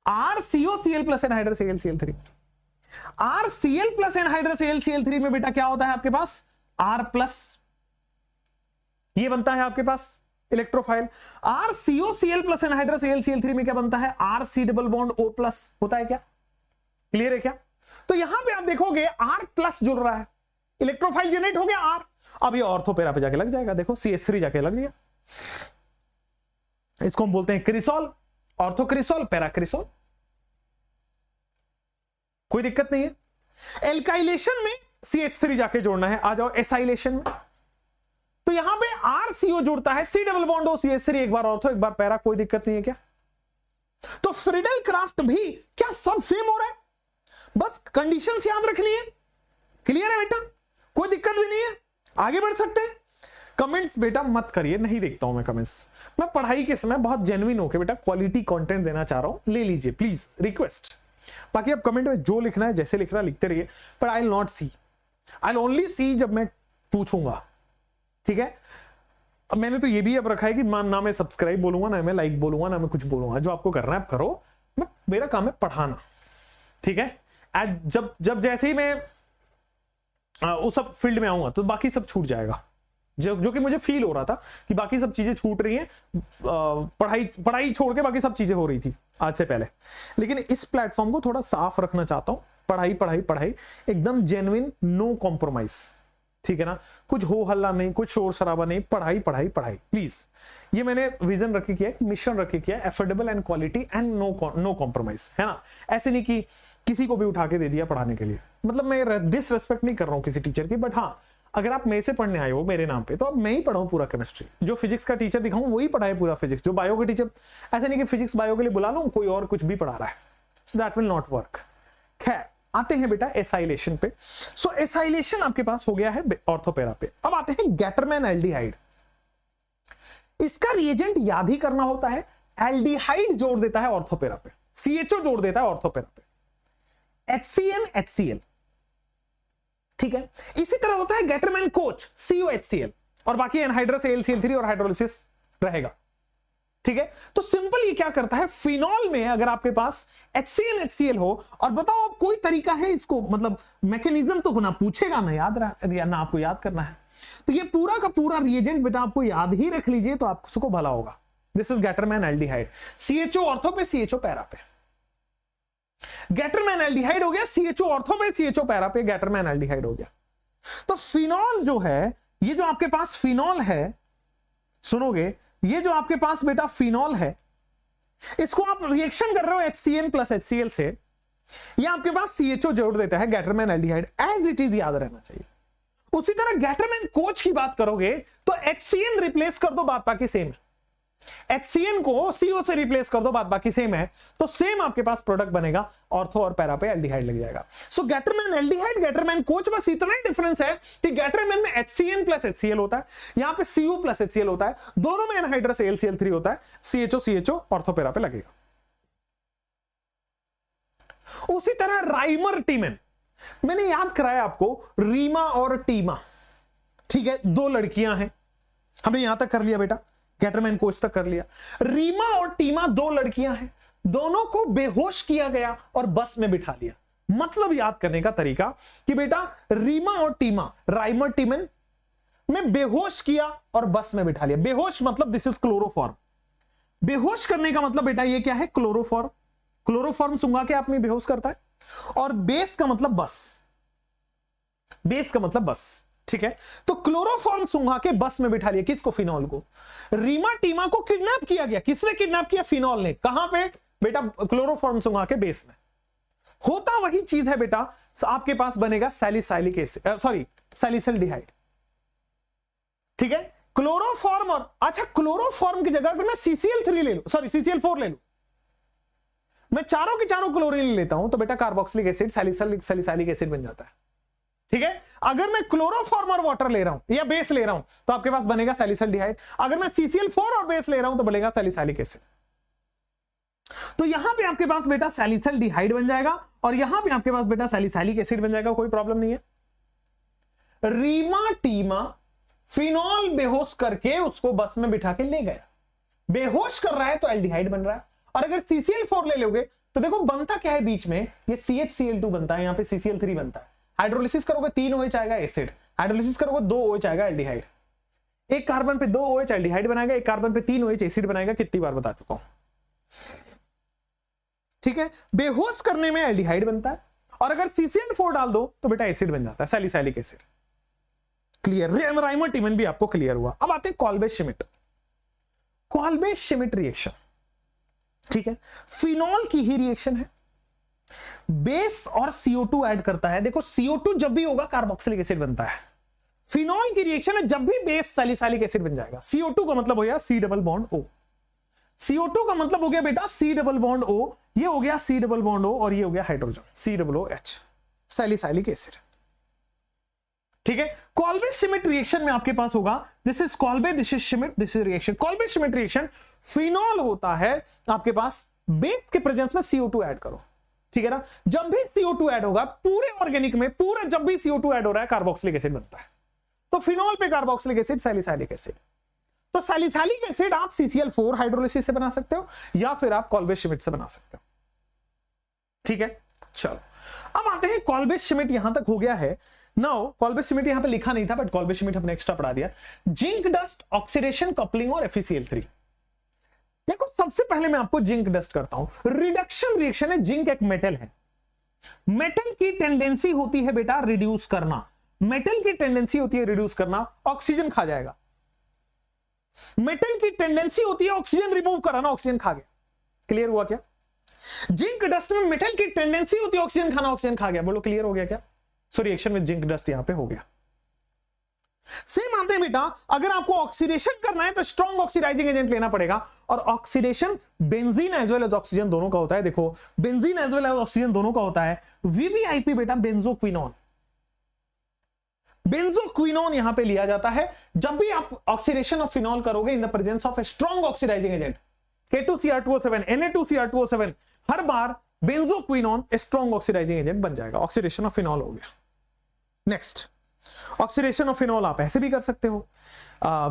RCOCl plus anhydrous AlCl3। RCl plus anhydrous AlCl3 में बेटा क्या होता है आपके पास, R प्लस, ये बनता है आपके पास electrophile. RCOCl plus anhydrous AlCl3 में क्या बनता है, RC double bond O plus होता है क्या? क्लियर है क्या? तो यहां पे आप देखोगे R प्लस जुड़ रहा है, इलेक्ट्रोफाइल जनरेट हो गया R। अब ये ऑर्थो पैरा पे जाके लग जाएगा, देखो CH3 जाके लग गया। इसको हम बोलते हैं क्रिसॉल, ऑर्थो क्रिसॉल, पैरा क्रिसॉल, कोई दिक्कत नहीं है। एल्काइलेशन में CH3 जाके जोड़ना है, आ जाओ एसाइलेशन में। तो यहां पे RCO जुड़ता है, C double bond O CH3, एक बार ऑर्थो एक बार पैरा, कोई दिक्कत नहीं है क्या? तो फ्रीडल क्राफ्ट भी क्या सब सेम हो रहा है? बस कंडीशंस याद रखनी है। क्लियर है बेटा? कोई दिक्कत भी नहीं है, आगे बढ़ सकते हैं। कमेंट्स बेटा मत करिए, नहीं देखता हूं मैं कमेंट्स। मैं पढ़ाई के समय बहुत जेन्युइन होकर बेटा क्वालिटी कंटेंट देना चाह रहा हूं, ले लीजिए प्लीज, रिक्वेस्ट। बाकी आप कमेंट में जो लिखना है जैसे लिखना लिखते रहिए, पर I will not see, I will only see जब मैं पूछूंगा। ठीक है? मैंने तो ये भी अब रखा है कि ना मैं सब्सक्राइब बोलूंगा, ना मैं लाइक बोलूंगा, ना मैं कुछ बोलूंगा। जो आपको करना है आप करो, मेरा काम है पढ़ाना। ठीक है? जब जैसे ही मैं उस सब फील्ड में आऊंगा तो बाकी सब छूट जाएगा, जो कि मुझे फील हो रहा था कि बाकी सब चीजें छूट रही हैं, पढ़ाई छोड़ के बाकी सब चीजें हो रही थी आज से पहले। लेकिन इस प्लेटफॉर्म को थोड़ा साफ रखना चाहता हूं, पढ़ाई पढ़ाई पढ़ाई, एकदम जेन्युइन, नो कॉम्प्रोमाइज। ठीक है ना? कुछ हो हल्ला नहीं, कुछ शोर शराबा नहीं, पढ़ाई पढ़ाई पढ़ाई प्लीज। ये मैंने विजन रखे किया, मिशन रखे किया, affordable and quality and no compromise, है ना? ऐसे नहीं कि किसी को भी उठा के दे दिया पढ़ाने के लिए, मतलब मैं डिसरेस्पेक्ट नहीं कर रहा हूं किसी टीचर की, बट हाँ, अगर आप मेरे से पढ़ने आए हो मेरे नाम पे, तो अब मैं ही पढ़ाऊं पूरा केमिस्ट्री। जो फिजिक्स का टीचर दिखाऊं वही पढ़ाए पूरा फिजिक्स। जो बायो के टीचर, ऐसे नहीं कि फिजिक्स बायो के लिए बुला लूं, कोई और कुछ भी पढ़ा रहा है, so that will not work. खैर, आते हैं बेटा एसाइलेशन पे। सो एसाइलेशन आपके पास हो गया है ऑर्थोपेरा पे। अब आते हैं गैटरमैन एल्डिहाइड। इसका रिएजेंट याद ही करना होता है, एल्डिहाइड जोड़ देता है ऑर्थोपेरा पे, CHO जोड़ देता है ऑर्थोपेरा पे, HCN HCl। ठीक है? इसी तरह होता है गैटरमैन कोच, COHCl, और बाकी एनहाइड्रस AlCl3 और हाइड्रोलिसिस रहेगा। ठीक है? तो सिंपल ये क्या करता है, फिनॉल में अगर आपके पास HCN HCl हो, और बताओ अब कोई तरीका है इसको, मतलब मैकेनिज्म तो ना पूछेगा ना याद ना आपको याद करना है, तो ये पूरा का पूरा रिएजेंट बेटा आपको याद ही रख लीजिए तो आपको भला होगा। This is Gattermann aldehyde, CHO ortho पे, CHO पैरा पे। गैटरमैन एल्डिहाइड हो गया, CHO ऑर्थो पे, CHO पैरा पे, गैटरमैन एल्डिहाइड हो गया। तो फिनॉल जो है, ये जो आपके पास फिनॉल है, सुनोगे, ये जो आपके पास बेटा फिनॉल है, इसको आप रिएक्शन कर रहे हो HCN प्लस HCl से, ये आपके पास CHO जोड़ देता है Gattermann aldehyde, as it is याद रहना चाहिए। उसी तरह गैटरमैन कोच की बात करोगे तो HCN रिप्लेस कर दो, बात बाकी सेम है। HCN को CO से रिप्लेस कर दो, बात बाकी सेम है, तो सेम आपके पास प्रोडक्ट बनेगा, ऑर्थो और पैरा पे एल्डिहाइड लग जाएगा। सो गैटरमैन एल्डिहाइड, गैटरमैन कोच, बस इतना ही डिफरेंस है कि गैटरमैन में HCN प्लस HCl होता है, यहां पे CO प्लस HCl होता है, दोनों में एनहाइड्रस AlCl3 होता है, CHO ऑर्थो पैरा पे लगेगा। उसी तरह राइमर टीमेन, मैंने याद कराया आपको, रीमा और टीमा। ठीक है? दो लड़कियां हैं, हमने यहां तक कर लिया बेटा, गैटरमैन कोच तक कर लिया। रीमा और टीमा दो लड़कियां हैं, दोनों को बेहोश किया गया और बस में बिठा लिया। मतलब याद करने का तरीका कि बेटा रीमा और टीमा, राइमर टीमेन में बेहोश किया और बस में बिठा लिया। बेहोश मतलब दिस इज क्लोरोफॉर्म। बेहोश करने का मतलब बेटा ये क्या है, क्लोरोफॉर्म। क्लोरोफॉर्म सुंघा के आप में बेहोश करता है, और बेस का मतलब बस, बेस का मतलब बस। ठीक है? तो क्लोरोफॉर्म सुंघा के बस में बिठा लिया, किसको, फिनॉल को। रीमा टीमा को किडनैप किया गया, किसने किडनैप किया, फिनॉल ने। कहां पे बेटा, क्लोरोफॉर्म सुंघा के बेस में। होता वही चीज है बेटा, आपके पास बनेगा सैलिसाइलिक एसिड, सॉरी सैलिसल्डिहाइड। ठीक है? क्लोरोफॉर्म और, अच्छा क्लोरोफॉर्म की जगह अगर मैं CCl3 ले लूं, सॉरी CCl4 ले लूं, मैं चारों के चारों क्लोरीन ले लेता हूं, तो बेटा कार्बोक्सिलिक एसिड सैलिसाइलिक एसिड बन जाता है। ठीक है? अगर मैं क्लोरोफॉर्म और वाटर ले रहा हूं या बेस ले रहा हूं तो आपके पास बनेगा सैलिसल्डिहाइड। अगर मैं CCl4 और बेस ले रहा हूं तो बनेगा सैलिसाइलिक एसिड। तो यहां पे आपके पास बेटा सैलिसल्डिहाइड बन जाएगा, और यहां पे आपके पास बेटा सैलिसाइलिक एसिड बन जाएगा, कोई प्रॉब्लम नहीं है। रीमा टीमा फिनॉल बेहोश करके उसको बस में बिठा के ले गया, बेहोश कर रहा है तो एल्डिहाइड बन रहा है। और अगर CCl4 ले लोगे तो देखो बनता क्या है बीच में, ये CHCl2 बनता है, यहां पे CCl3 बनता है। हाइड्रोलिसिस करोगे 3 OH आएगा एसिड, हाइड्रोलिसिस करोगे 2 OH आएगा एल्डिहाइड। एक कार्बन पे 2 OH एल्डिहाइड बनाएगा, एक कार्बन पे 3 OH एसिड बनाएगा, कितनी बार बता चुका हूं। ठीक है? बेहोश करने में एल्डिहाइड बनता है, और अगर CCl4 डाल दो तो बेटा एसिड बन जाता है, salicylic acid. Clear? Rymer Tiemann भी आपको क्लियर हुआ। अब आते हैं Kolbe Schmidt. Kolbe Schmidt reaction, ठीक है, फिनॉल की ही रिएक्शन है। बेस और CO2 ऐड करता है। देखो CO2 जब भी होगा कार्बोक्सिलिक एसिड बनता है। फिनॉल की रिएक्शन है जब भी बेस सैलिसाइलिक एसिड बन जाएगा। CO2 का मतलब हो गया C double bond O। CO2 का मतलब हो गया बेटा C डबल बॉन्ड O, ये हो गया C डबल बॉन्ड O और ये हो गया hydrogen C double OH, salicylic acid. ठीक है, कॉल्बे श्मिट रिएक्शन में आपके पास होगा, this is Kolbe, this is Schmidt, this is reaction. Kolbe Schmidt reaction, phenol होता है आपके पास, बेस के प्रेजेंस में CO2 ऐड करो। ठीक है ना, जब भी CO2 ऐड होगा पूरे ऑर्गेनिक में, पूरा जब भी CO2 ऐड हो रहा है कार्बोक्सिलिक एसिड बनता है। तो फिनॉल पे कार्बोक्सिलिक एसिड, सैलिसाइलिक एसिड। तो सैलिसाइलिक एसिड आप CCl4 हाइड्रोलिसिस से बना सकते हो या फिर आप कॉल्बे श्मिट से बना सकते हो। ठीक है, चलो अब आते हैं कॉल्बे श्मिट, यहां तक हो गया है। नाउ कॉल्बे श्मिट यहां पे लिखा नहीं था बट कॉल्बे श्मिट हमने एक्स्ट्रा पढ़ा दिया। जिंक डस्ट, ऑक्सीडेशन, कपलिंग और FeCl3। देखो सबसे पहले मैं आपको जिंक डस्ट करता हूं। रिडक्शन रिएक्शन है, जिंक एक मेटल है, मेटल की टेंडेंसी होती है बेटा रिड्यूस करना, मेटल की टेंडेंसी होती है रिड्यूस करना, ऑक्सीजन खा जाएगा। मेटल की टेंडेंसी होती है ऑक्सीजन रिमूव कराना, ऑक्सीजन खा गया। क्लियर हुआ क्या? जिंक डस्ट में मेटल की टेंडेंसी होती है ऑक्सीजन खाना, ऑक्सीजन खा गया। बोलो क्लियर हो गया क्या? So reaction with zinc dust यहां पे हो गया। सेम आते हैं बेटा, अगर आपको ऑक्सीडेशन करना है तो स्ट्रॉन्ग ऑक्सीडाइजिंग एजेंट लेना पड़ेगा, और oxidation benzene as well as oxygen दोनों का होता है। देखो benzene as well as oxygen दोनों का होता है। VVIP बेटा बेंजोक्विनोन, बेंजोक्विनोन यहां पे लिया जाता है जब भी आप ऑक्सीडेशन ऑफ फिनॉल करोगे in the presence of a strong oxidising agent. K2Cr2O7, Na2Cr2O7, हर बार बेंजोक्विनोन स्ट्रॉन्ग ऑक्सीडाइजिंग एजेंट बन जाएगा। ऑक्सीडेशन ऑफ फिनॉल हो गया। नेक्स्ट, ऑक्सीडेशन ऑफ फिनॉल आप ऐसे भी कर सकते हो,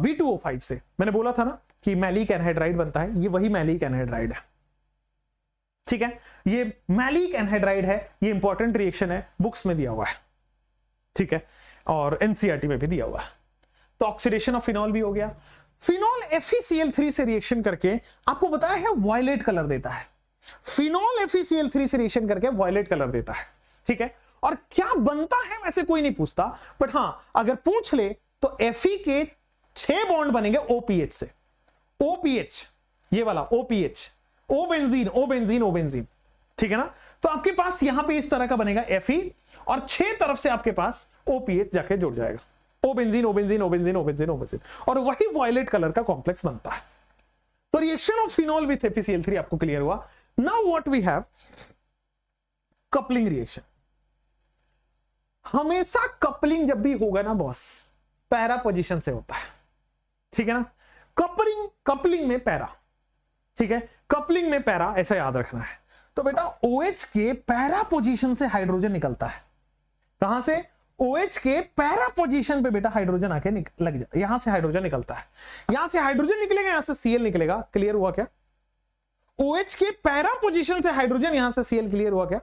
V2O5 से। मैंने बोला था ना कि मैलिक एनहाइड्राइड बनता है, ये वही मैलिक एनहाइड्राइड है। ठीक है, ये मैलिक एनहाइड्राइड है, ये इंपॉर्टेंट रिएक्शन है, बुक्स में दिया हुआ है। ठीक है, और NCERT में भी दिया हुआ है। तो ऑक्सीडेशन ऑफ फिनॉल भी हो गया। फिनॉल FeCl3 से रिएक्शन करके आपको बताया है वायलेट कलर देता है। फिनॉल FeCl3 से रिएक्शन करके वायलेट कलर देता है। ठीक है, और क्या बनता है वैसे कोई नहीं पूछता, बट हां अगर पूछ ले तो Fe के 6 बॉन्ड बनेंगे OPH से। OPH, ये वाला OPH, O benzene, O benzene, O benzene. ठीक है ना, तो आपके पास यहां पे इस तरह का बनेगा Fe, और 6 तरफ से आपके पास OPH जाके जुड़ जाएगा। O benzene, O benzene, O benzene, O benzene, O benzene, और वही वायलेट कलर का कॉम्प्लेक्स बनता है। तो reaction of phenol with FeCl3 आपको क्लियर हुआ। Now what we have, coupling reaction. हमेशा कपलिंग जब भी होगा ना बॉस, पैरा पोजीशन से होता है। ठीक है ना, कपलिंग में पैरा। ठीक है, कपलिंग में पैरा, ऐसा याद रखना है। तो बेटा OH के पैरा पोजीशन से हाइड्रोजन निकलता है। कहां से? OH के पैरा पोजीशन पे बेटा हाइड्रोजन आके लग जाता है, यहां से हाइड्रोजन निकलता है, यहां से हाइड्रोजन निकलेगा, यहां से Cl निकलेगा। क्लियर हुआ क्या? OH के पैरा पोजीशन से हाइड्रोजन, यहां से Cl। क्लियर हुआ क्या?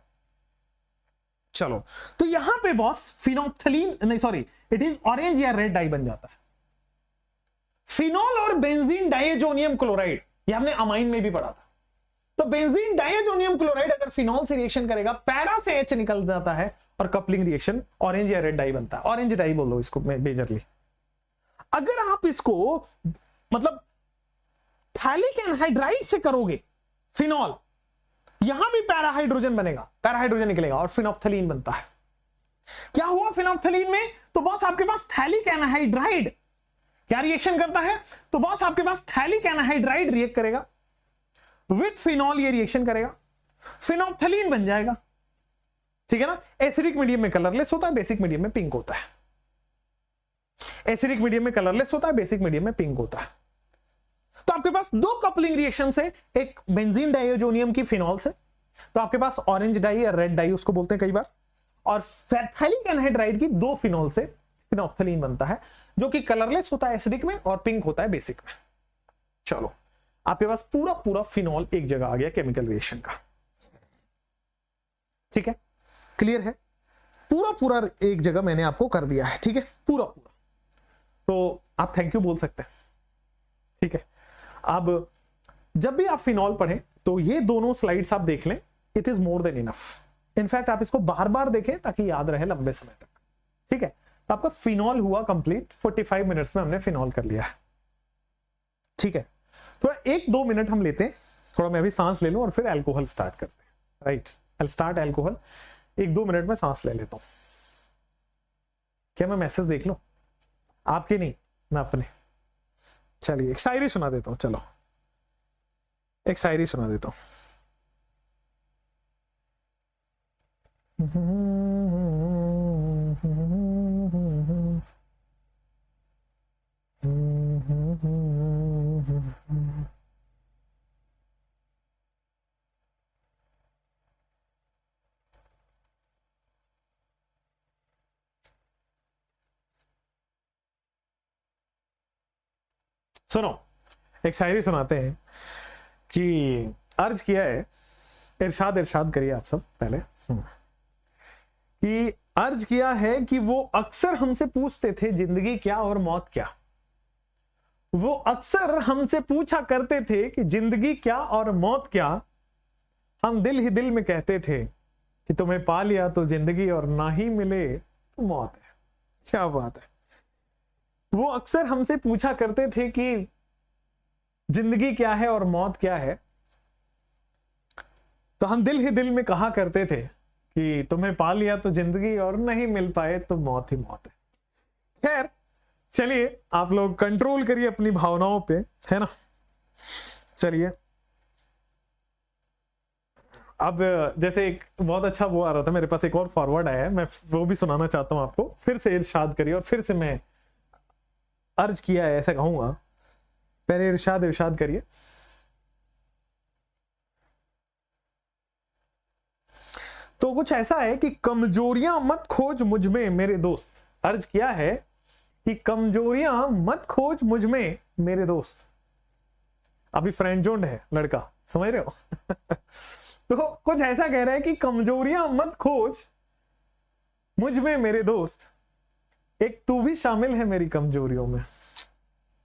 चलो, तो यहां पे बॉस फिनोप्थलीन, नहीं सॉरी, इट इज ऑरेंज या रेड डाई बन जाता है। फिनॉल और बेंजीन डाइएजोनियम क्लोराइड, ये हमने अमाइन में भी पढ़ा था। तो बेंजीन डाइएजोनियम क्लोराइड अगर फिनॉल से रिएक्शन करेगा, पैरा से H निकल जाता है और कपलिंग रिएक्शन ऑरेंज या रेड डाई बनता है। ऑरेंज डाई बोलो इसको मेजरली। अगर आप इसको मतलब थैलिक एनहाइड्राइड से करोगे फिनॉल, यहां भी पैरा हाइड्रोजन बनेगा, पैरा हाइड्रोजन निकलेगा और फिनोप्थलीन बनता है। क्या हुआ फिनोप्थलीन में? तो बॉस आपके पास थैलिक एनहाइड्राइड क्या रिएक्शन करता है? तो बॉस आपके पास थैलिक एनहाइड्राइड रिएक्ट करेगा विथ फिनॉल, ये रिएक्शन करेगा, फिनोप्थलीन बन जाएगा। ठीक है ना, एसिडिक मीडियम में कलरलेस होता है, बेसिक मीडियम में पिंक होता है। एसिडिक मीडियम में कलरलेस होता है, बेसिक मीडियम में पिंक होता है। तो आपके पास 2 कपलिंग रिएक्शन है, एक बेंजीन डाइएजोनियम की फिनॉल से, तो आपके पास ऑरेंज डाई या रेड डाई उसको बोलते हैं कई बार, और थैलिक एनहाइड्राइड की 2 फिनॉल से फिनोप्थलीन बनता है, जो कि कलरलेस होता है एसिडिक में और पिंक होता है बेसिक में। चलो, आपके पास पूरा फिनॉल एक जगह आ गया केमिकल रिएक्शन का। ठीक है, क्लियर है? पूरा एक जगह मैंने आपको कर दिया है। ठीक है, पूरा तो आप थैंक यू बोल सकते हैं। ठीक है, अब जब भी आप फिनॉल पढ़ें तो ये दोनों स्लाइड्स आप देख लें, it is more than enough. In fact आप इसको बार बार देखें ताकि याद रहे लंबे समय तक। ठीक है, तो आपका फिनॉल हुआ कंप्लीट, 45 मिनट्स में हमने फिनॉल कर लिया है। ठीक है, थोड़ा 1-2 मिनट हम लेते हैं, थोड़ा मैं अभी सांस ले लूं और फिर अल्कोहल स्टार्ट करते हैं। Right, I start alcohol. 1-2 minute में सांस ले लेता हूं। क्या मैं मैसेज देख लूं? आपके नहीं, मैं अपने। चलिए एक शायरी सुना देता हूं। चलो एक शायरी सुना देता हूं। सुनो, एक शायरी सुनाते हैं कि अर्ज किया है, इरशाद करिए आप सब पहले, कि अर्ज किया है कि वो अक्सर हमसे पूछते थे जिंदगी क्या और मौत क्या। वो अक्सर हमसे पूछा करते थे कि जिंदगी क्या और मौत क्या। हम दिल ही दिल में कहते थे कि तुम्हें पा लिया तो जिंदगी और ना ही मिले तो मौत है। क्या बात है। वो अक्सर हमसे पूछा करते थे कि जिंदगी क्या है और मौत क्या है, तो हम दिल ही दिल में कहा करते थे कि तुम्हें पा लिया तो जिंदगी और नहीं मिल पाए तो मौत ही मौत है। खैर चलिए, आप लोग कंट्रोल करिए अपनी भावनाओं पे, है ना। चलिए अब जैसे एक बहुत अच्छा वो आ रहा था मेरे पास, एक और फॉरवर्ड आया है, मैं वो भी सुनाना चाहता हूं आपको। फिर से इरशाद करिए और फिर से मैं अर्ज किया है ऐसा कहूंगा। पहले इरशाद करिए। तो कुछ ऐसा है कि कमजोरियां मत खोज मुझ में मेरे दोस्त। अर्ज किया है कि कमजोरियां मत खोज मुझ में मेरे दोस्त। अभी फ्रेंड जोन है लड़का, समझ रहे हो। तो कुछ ऐसा कह रहा है कि कमजोरियां मत खोज मुझ में मेरे दोस्त, एक तू भी शामिल है मेरी कमजोरियों में।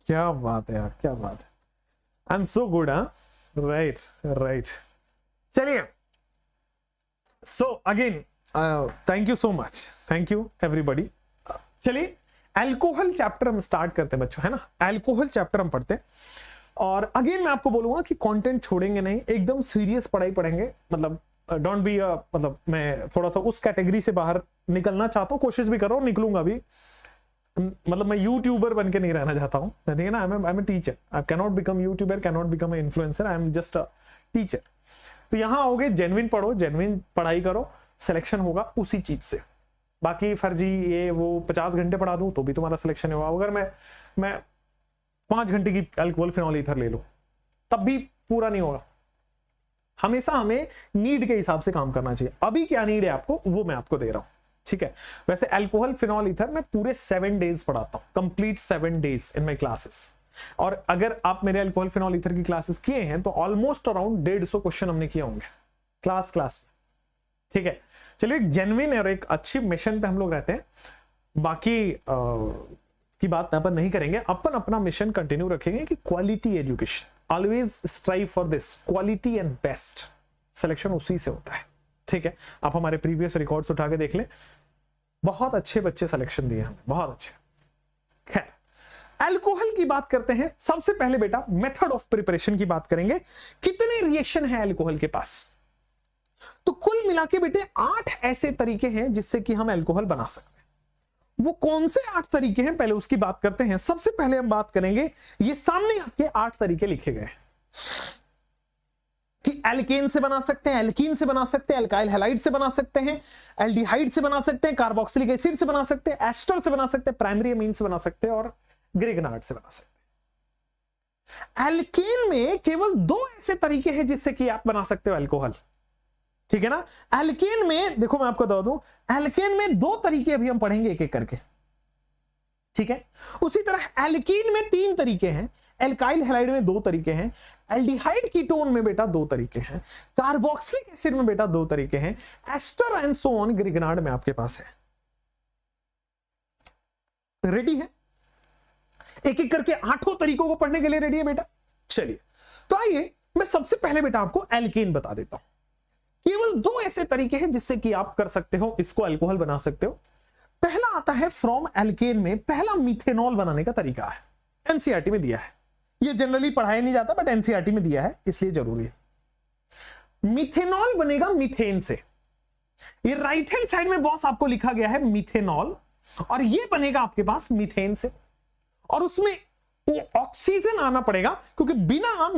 क्या बात है यार, क्या बात है। I am so good. Right. चलिए, so again thank you so much, thank you everybody. चलिए अल्कोहल चैप्टर हम स्टार्ट करते हैं बच्चों, है ना। अल्कोहल चैप्टर हम पढ़ते हैं और अगेन मैं आपको बोलूंगा कि कंटेंट छोड़ेंगे नहीं, एकदम सीरियस पढ़ाई पढ़ेंगे। मतलब डोंट बी मतलब मैं थोड़ा सा उस कैटेगरी से बाहर निकलना चाहता हूँ, कोशिश भी कर रहा हूँ, निकलूंगा भी। मतलब मैं यूट्यूबर बन के नहीं रहना चाहता हूँ, ठीक है ना। I am teacher, I can not become YouTuber, can not become influencer, I am just a teacher. तो यहाँ आओगे, जेन्युइन पढ़ो, जेन्युइन पढ़ाई करो, सिलेक्शन होगा उसी चीज से। बाकी फर्जी ये वो 50 घंटे पढ़ा दूं तो भी तुम्हारा सिलेक्शन होगा। अगर मैं 5 घंटे की अल्कोहल फिनॉल ईथर ले लो तब भी पूरा नहीं होगा। हमेशा हमें नीड के हिसाब से काम करना चाहिए। अभी क्या नीड है आपको वो मैं आपको दे रहा हूं, ठीक है। वैसे अल्कोहल फिनॉल ईथर मैं पूरे 7 डेज पढ़ाता हूं, complete 7 days in my classes. और अगर आप मेरे अल्कोहल फिनॉल ईथर की क्लासेस किए हैं तो ऑलमोस्ट अराउंड 150 क्वेश्चन हमने किए होंगे क्लास में, ठीक है। चलिए एक जेन्युइन और एक अच्छी मिशन पे हम लोग रहते हैं। बाकी की बात अपन नहीं करेंगे, अपन अपना मिशन कंटिन्यू रखेंगे कि quality education, always strive for this quality and best. Selection उसी से होता है, ठीक है। आप हमारे प्रीवियस रिकॉर्ड्स उठा के देख लें, बहुत अच्छे बच्चे सिलेक्शन दिए हमें, बहुत अच्छे। खैर अल्कोहल की बात करते हैं। सबसे पहले बेटा मेथड ऑफ प्रिपरेशन की बात करेंगे। कितने रिएक्शन है अल्कोहल के पास? तो कुल मिला के बेटे 8 ऐसे तरीके हैं जिससे कि हम अल्कोहल बना सकते हैं। वो कौन से 8 तरीके हैं पहले उसकी बात करते हैं। सबसे पहले हम बात करेंगे, ये सामने आपके 8 तरीके लिखे गए कि एल्केन से बना सकते हैं, एल्कीन से बना सकते हैं, एल्काइल हैलाइड से बना सकते हैं, एल्डिहाइड से बना सकते हैं, कार्बोक्सिलिक एसिड से बना सकते हैं, एस्टर से बना सकते हैं, प्राइमरी अमीन से बना सकते हैं और ग्रिगनार्ड से बना सकते हैं। एल्केन में केवल 2 ऐसे तरीके हैं जिससे कि आप बना सकते हो अल्कोहल, ठीक है ना। एल्केन में देखो मैं आपको बता दूं, एल्केन में 2 तरीके अभी हम पढ़ेंगे एक एक करके, ठीक है। उसी तरह एल्कीन में 3 तरीके हैं, एल्काइल हैलाइड में 2 तरीके हैं, एल्डिहाइड कीटोन में बेटा 2 तरीके हैं, कार्बोक्सिलिक एसिड में बेटा 2 तरीके हैं, ester and so on Grignard में आपके पास है। रेडी है? एक एक करके 8 तरीकों को पढ़ने के लिए रेडी है बेटा? चलिए तो आइए मैं सबसे पहले बेटा आपको एल्केन बता देता हूं। केवल 2 ऐसे तरीके हैं जिससे कि आप कर सकते हो, इसको अल्कोहल बना सकते हो। पहला आता है फ्रॉम एल्केन में, पहला मिथेनॉल बनाने का तरीका है, एनसीईआरटी में दिया है। ये जनरली पढ़ाया नहीं जाता बट एनसीईआरटी में दिया है इसलिए जरूरी है। मिथेनॉल बनेगा मीथेन से। ये राइट हैंड साइड में बॉस आपको लिखा गया है मिथेनॉल, और ये बनेगा आपके पास मीथेन से, और उसमें वो ऑक्सीजन आना पड़ेगा, क्योंकि बिना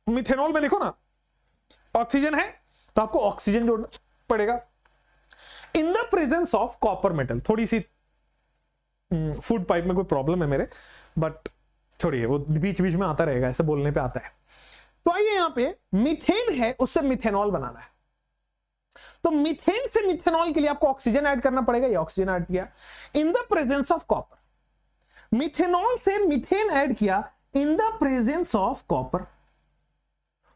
मिथेनॉल में देखो ना ऑक्सीजन है, तो आपको ऑक्सीजन जोड़ना पड़ेगा। इन the presence of copper metal, थोड़ी सी फूड पाइप में कोई प्रॉब्लम है मेरे, बट छोड़िए, वो बीच बीच में आता रहेगा, ऐसे बोलने पे आता है। तो आइए यहां पे मीथेन है, उससे मिथेनॉल बनाना है, तो मीथेन से मिथेनॉल के लिए आपको ऑक्सीजन ऐड करना पड़ेगा। ये ऑक्सीजन ऐड किया इन the presence of copper, methanol से मीथेन ऐड किया इन the presence of copper.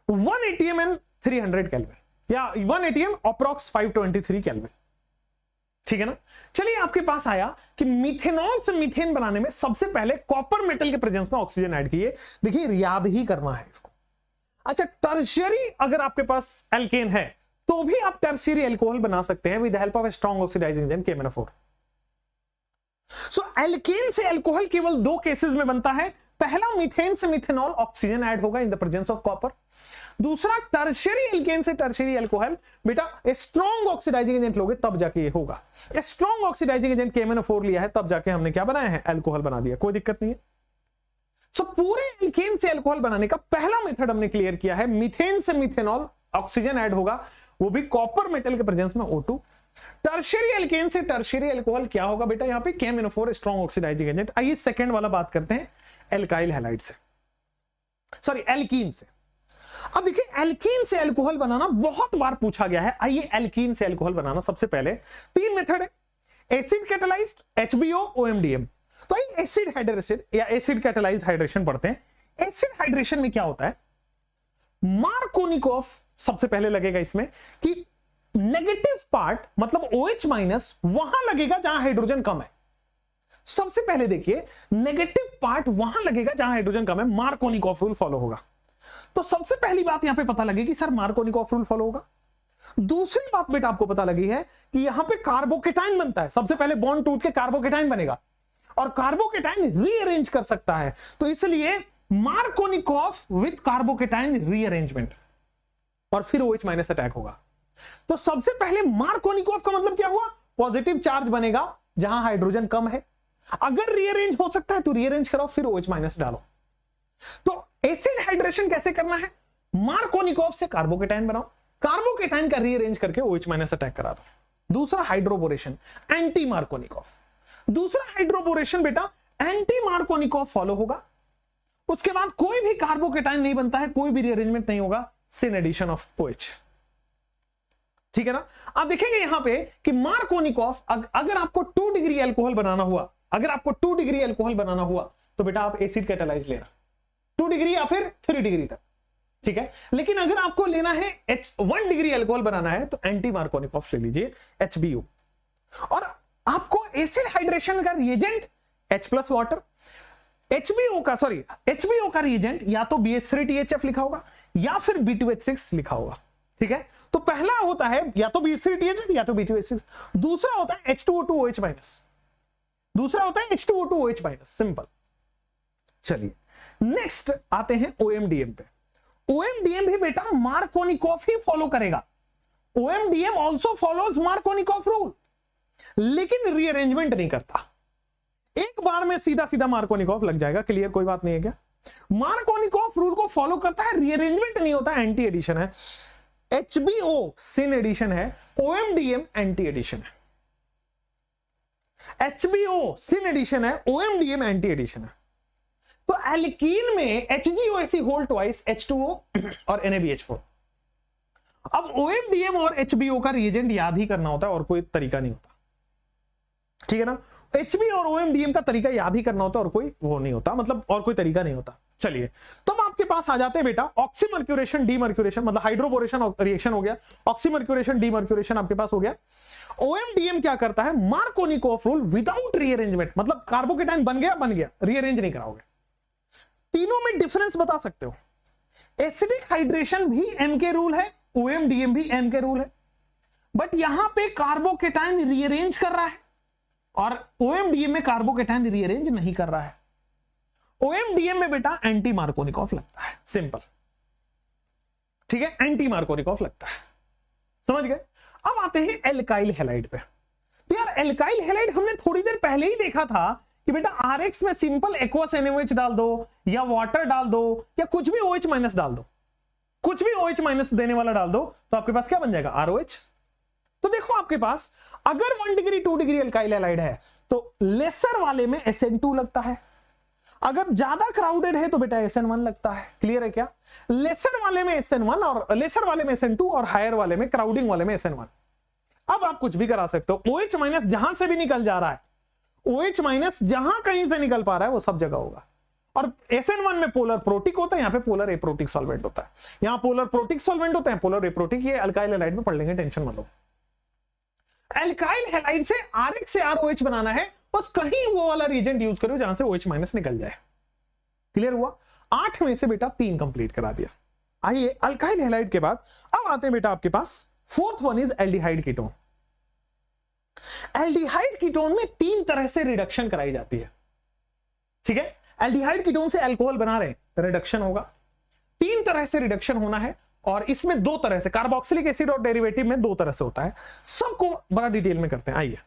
1 atm and 300 kelvin, या 1 atm अप्रॉक्स 523 केल्विन, ठीक है ना। चलिए आपके पास आया कि मिथेनॉल से मीथेन बनाने में सबसे पहले कॉपर मेटल के प्रेजेंस में ऑक्सीजन ऐड किए। देखिए याद ही करना है इसको। अच्छा, टर्शियरी अगर आपके पास एल्केन है तो भी आप टर्शियरी अल्कोहल बना सकते हैं with help of strong oxidising agent KMnO4। So alkane से अल्कोहल केवल 2 केसेस में बनता है। पहला, मीथेन से मिथेनॉल, ऑक्सीजन ऐड होगा इन द प्रेजेंस ऑफ कॉपर। दूसरा, टर्शियरी एल्केन से टर्शियरी अल्कोहल, बेटा स्ट्रॉन्ग ऑक्सीडाइजिंग एजेंट लोगे तब जाके ये होगा। स्ट्रॉन्ग ऑक्सीडाइजिंग एजेंट KMnO4 लिया है, तब जाके हमने क्या बनाया है, अल्कोहल बना दिया, कोई दिक्कत नहीं है। सो पूरे एल्केन से अल्कोहल बनाने का पहला मेथड हमने क्लियर किया है, मीथेन से मिथेनॉल, ऑक्सीजन ऐड होगा, वो भी कॉपर मेटल के प्रेजेंस में O2। टर्शियरी एल्केन से टर्शियरी अल्कोहल क्या होगा बेटा, यहां पे KMnO4 स्ट्रॉन्ग ऑक्सीडाइजिंग एजेंट। आइए सेकंड वाला बात करते हैं, एल्काइल हैलाइड से, सॉरी एल्कीन से। अब देखिए एल्कीन से अल्कोहल बनाना बहुत बार पूछा गया है। आइए एल्कीन से अल्कोहल बनाना, सबसे पहले 3 मेथड है, एसिड कैटालाइज्ड, HBO, OMDM। तो आइए एसिड हाइड्रेशन या एसिड कैटालाइज्ड हाइड्रेशन पढ़ते हैं। एसिड हाइड्रेशन में क्या होता है, मार्कोनिकोव सबसे पहले लगेगा इसमें कि नेगेटिव पार्ट मतलब OH माइनस वहां लगेगा जहां हाइड्रोजन कम है। सबसे पहले देखिए नेगेटिव पार्ट वहां लगेगा जहां हाइड्रोजन कम है, मार्कोनिकोव रूल फॉलो होगा। तो सबसे पहली बात यहां पे पता लगी कि सर मार्कोनिकोव रूल फॉलो होगा। दूसरी बात बेटा आपको पता लगी है कि यहां पे कार्बोकेटाइन बनता है। सबसे पहले बॉन्ड टूट के कार्बोकेटाइन बनेगा, और कार्बोकेटाइन रीअरेंज कर सकता है, तो इसलिए मार्कोनिकोव विद कार्बोकेटाइन रीअरेंजमेंट, और फिर OH माइनस अटैक होगा। तो सबसे पहले मार्कोनिकोव का मतलब क्या हुआ, पॉजिटिव चार्ज बनेगा जहां हाइड्रोजन कम है। अगर रीअरेंज हो सकता है तो रीअरेंज कराओ, फिर OH माइनस डालो। तो एसिड हाइड्रेशन कैसे करना है, मार्कोनिकोव से कार्बोकेटाइन बनाओ, कार्बोकेटाइन का रीअरेंज करके OH माइनस अटैक करा दो। दूसरा हाइड्रोबोरेशन, एंटी मार्कोनिकोव। दूसरा हाइड्रोबोरेशन बेटा एंटी मार्कोनिकोव फॉलो होगा। उसके बाद कोई भी कार्बोकेटाइन नहीं बनता है, कोई भी रीअरेंजमेंट नहीं होगा, सिन एडिशन ऑफ OH, ठीक है ना। आप देखेंगे यहां पे कि मार्कोनिकोव अगर आपको 2 डिग्री अल्कोहल बनाना हुआ, अगर आपको 2 डिग्री अल्कोहल बनाना हुआ तो बेटा आप एसिड कैटालाइज लेना 2 डिग्री या फिर 3 डिग्री तक, ठीक है। लेकिन अगर आपको लेना है 1 डिग्री अल्कोहल बनाना है तो एंटी मार्कोनिकोव ले लीजिए, HBO। और आपको एसिड हाइड्रेशन का रिएजेंट H+ वाटर, HBO का रिएजेंट या तो BH3THF लिखा होगा या फिर B2H6 लिखा होगा, ठीक है। तो पहला होता है या तो BH3THF या तो B2H6, दूसरा होता है H2O2OH माइनस, दूसरा होता है H2O2OH माइनस, सिंपल। चलिए नेक्स्ट आते हैं OMDM पे। OMDM भी बेटा मार्कोनिकोव ही फॉलो करेगा। OMDM also follows Markovnikov rule, लेकिन रीअरेंजमेंट नहीं करता। एक बार में सीधा सीधा मार्कोनिकोव लग जाएगा, क्लियर, कोई बात नहीं है क्या। मार्कोनिकोव रूल को फॉलो करता है, रीअरेंजमेंट नहीं होता, एंटी एडिशन है। HBO सिन एडिशन है, OMDM एंटी एडिशन है। HBO सिन एडिशन है, OMDM एंटी एडिशन है। तो एल्कीन में HGOAC होल ट्वाइस H2O और NaBH4। अब OMDM और HBO का रिएजेंट याद ही करना होता है, और कोई तरीका नहीं होता, ठीक है ना। HBO और OMDM का तरीका याद ही करना होता है, और कोई वो नहीं होता, मतलब और कोई तरीका नहीं होता। चलिए तब आपके पास आ जाते हैं बेटा ऑक्सीमर्क्यूरेशन डीमर्क्यूरेशन, मतलब हाइड्रोबोरेशन रिएक्शन हो गया, ऑक्सीमर्क्यूरेशन डीमर्क्यूरेशन आपके पास हो गया। OMDM क्या करता है, मार्कोनिकोव रूल विदाउट रीअरेंजमेंट, मतलब कार्बोकेटाइन बन गया, रीअरेंज नहीं कराओगे। तीनों में डिफरेंस बता सकते हो, एसिडिक हाइड्रेशन भी MK रूल है, OMDM भी MK रूल है, बट यहां पे कार्बोकेटाइन रीअरेंज कर रहा है और OMDM में कार्बोकेटाइन रीअरेंज नहीं कर रहा है। OMDM में बेटा एंटी मार्कोनिकोव लगता है, सिंपल। ठीक है, एंटी मार्कोनिकॉफ लगता है। समझ गए? अब आते हैं एल्काइल हैलाइड पे। तो यार एल्काइल हैलाइड हमने थोड़ी देर पहले ही देखा था कि बेटा RX में सिंपल एक्वस NaOH डाल दो या वाटर डाल दो या कुछ भी OH माइनस डाल दो, कुछ भी OH माइनस देने वाला डाल दो, तो आपके पास क्या बन जाएगा? ROH। तो देखो आपके पास अगर 1 डिग्री 2 डिग्री एल्काइल हैलाइड है तो लेसर वाले में SN2 लगता है, अगर ज्यादा क्राउडेड है तो बेटा SN1 लगता है। क्लियर है क्या? लेसर वाले में SN1 और लेसर वाले में SN2 और हायर वाले में, क्राउडिंग वाले में SN1। अब आप कुछ भी करा सकते हो, OH माइनस जहां से भी निकल जा रहा है, OH माइनस जहां कहीं से निकल पा रहा है वो सब जगह होगा। और SN1 में पोलर प्रोटिक होता है, यहां पे पोलर एप्रोटिक सॉल्वेंट होता है, यहां पोलर प्रोटिक सॉल्वेंट होता है, पोलर एप्रोटिक। ये अल्काइल हैलाइड में पढ़ लेंगे, टेंशन मत लो। एल्काइल हैलाइड से RX से ROH बनाना है, बस कहीं वो वाला रिएजेंट यूज करो जहां से OH माइनस निकल जाए। क्लियर हुआ? 8 में से बेटा 3 कंप्लीट करा दिया। आइए अल्काइल हैलाइड के बाद अब आते हैं बेटा आपके पास fourth one is aldehyde ketone. Aldehyde ketone में 3 तरह से रिडक्शन कराई जाती है। ठीक है, एल्डिहाइड कीटोन से अल्कोहल बना रहे हैं, रिडक्शन होगा। 3 तरह से रिडक्शन होना है और इसमें 2 तरह से, कार्बोक्सिलिक एसिड और डेरिवेटिव में 2 तरह से होता है। सबको बड़ा डिटेल में करते हैं। आइए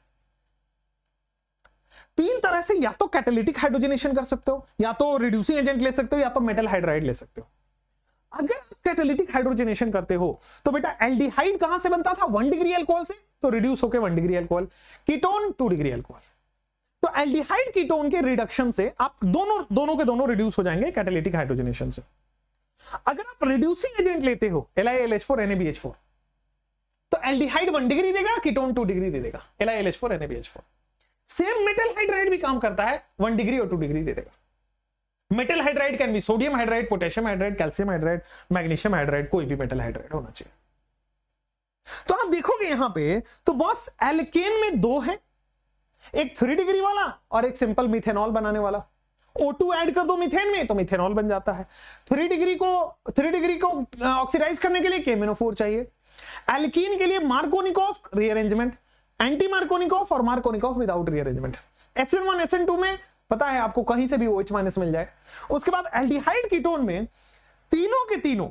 3 तरह से, या तो कैटालिटिक हाइड्रोजनेशन कर सकते हो, या तो रिड्यूसिंग एजेंट ले सकते हो, या तो मेटल हाइड्राइड ले सकते हो। अगर आप कैटालिटिक हाइड्रोजनेशन करते हो तो बेटा एल्डिहाइड कहां से बनता था? 1 डिग्री अल्कोहल से, तो रिड्यूस होकर 1 degree alcohol, ketone 2 degree alcohol. तो एल्डिहाइड कीटोन के रिडक्शन से आप दोनों के दोनों रिड्यूस हो जाएंगे कैटालिटिक हाइड्रोजनेशन से। अगर आप रिड्यूसिंग एजेंट लेते हो LiLH4 NaBH4, तो एल्डिहाइड 1 डिग्री देगा, कीटोन 2 डिग्री दे देगा, LiLH4 NaBH4। Same metal hydride भी काम करता है, 1 डिग्री और 2 डिग्री दे देगा। Metal hydride can be sodium hydride, potassium hydride, calcium hydride, magnesium hydride, कोई भी मेटल हाइड्राइड होना चाहिए। तो आप देखोगे यहां पे तो बॉस एल्केन में 2 है, एक 3 डिग्री वाला और एक सिंपल मिथेनॉल बनाने वाला। O2 ऐड कर दो मीथेन में तो मिथेनॉल बन जाता है। 3 डिग्री को ऑक्सीडाइज करने के लिए KMnO4 चाहिए। एल्कीन के लिए मार्कोनिकॉफ रीअरेंजमेंट, एंटी मार्कोनिकॉफ और Markovnikov without rearrangement. SN1 SN2 में पता है आपको कहीं से भी OH माइनस मिल जाए। उसके बाद एल्डिहाइड कीटोन में तीनों के तीनों,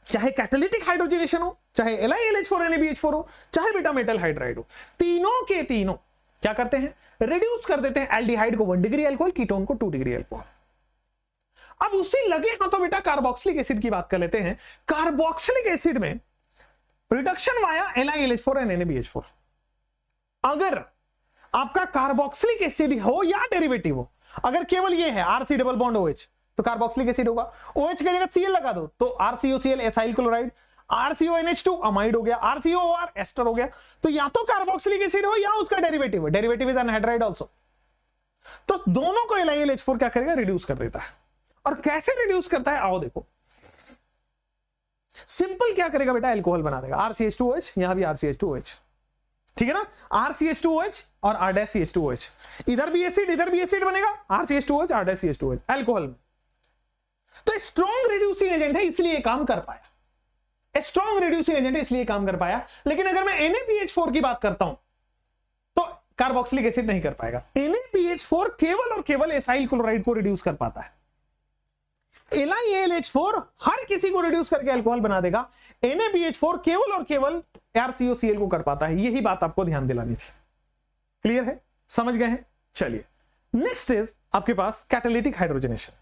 चाहे कैटालिटिक हाइड्रोजनेशन हो, चाहे LiLH4 NaBH4 हो, चाहे बेटा मेटल हाइड्राइड हो, तीनों के तीनों क्या करते हैं? रिड्यूस कर देते हैं एल्डिहाइड को 1 डिग्री अल्कोहल, कीटोन को 2 डिग्री अल्कोहल। अब उससे लगे हाथों बेटा कार्बोक्सिलिक एसिड की बात कर लेते हैं। कार्बोक्सिलिक एसिड में रिडक्शन वाया LiLH4 और NaBH4। अगर आपका कार्बोक्सिलिक एसिड हो या डेरिवेटिव हो, अगर केवल ये है RC डबल बॉन्ड OH तो कार्बोक्सिलिक एसिड होगा। OH की जगह Cl लगा दो तो RCOCl acyl chloride, RCONH2 amide हो गया, RCOOR एस्टर हो गया। तो या तो कार्बोक्सिलिक एसिड हो या उसका डेरिवेटिव हो, डेरिवेटिव इज एनहाइड्राइड आल्सो। तो दोनों को LiLH4 क्या करेगा? रिड्यूस कर देता है। और कैसे रिड्यूस करता है आओ देखो। सिंपल क्या करेगा बेटा? अल्कोहल बना देगा, RCH2OH, यहां भी RCH2OH, ठीक है ना, RCH2OH और R'CH2OH, इधर भी एसिड बनेगा, RCH2OH R'CH2OH अल्कोहल में। तो स्ट्रॉन्ग रिड्यूसिंग एजेंट है इसलिए काम कर पाया, स्ट्रॉन्ग रिड्यूसिंग एजेंट है इसलिए काम कर पाया। लेकिन अगर मैं NaBH4 की बात करता हूं तो कार्बोक्सिलिक एसिड नहीं कर पाएगा। NaBH4 केवल और केवल एसाइल क्लोराइड को रिड्यूस कर पाता है। LiLH4 हर किसी को रिड्यूस करके अल्कोहल बना देगा, NaBH4 केवल और केवल RCOCl को कर पाता है। यही बात आपको ध्यान दिलानी थी। क्लियर है? समझ गए हैं? चलिए नेक्स्ट इज आपके पास कैटालिटिक हाइड्रोजनेशन।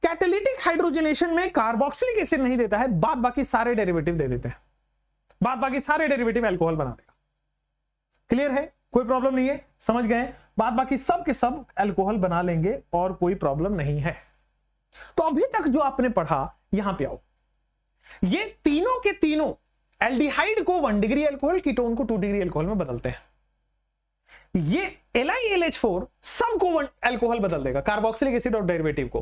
कैटालिटिक हाइड्रोजनेशन में कार्बोक्सिलिक एसिड नहीं देता है, बाद बाकी सारे डेरिवेटिव दे देते हैं, बाद बाकी सारे डेरिवेटिव अल्कोहल बना देगा। क्लियर है? कोई प्रॉब्लम नहीं है? समझ गए? बाद बाकी सब के सब अल्कोहल बना लेंगे और कोई प्रॉब्लम नहीं है। तो अभी तक जो आपने पढ़ा यहां पे आओ, ये तीनों के तीनों एल्डिहाइड को 1 डिग्री अल्कोहल, कीटोन को 2 डिग्री अल्कोहल में बदलते हैं। ये LiLH4 सबको अल्कोहल बदल देगा, कार्बोक्सिलिक एसिड और डेरिवेटिव को।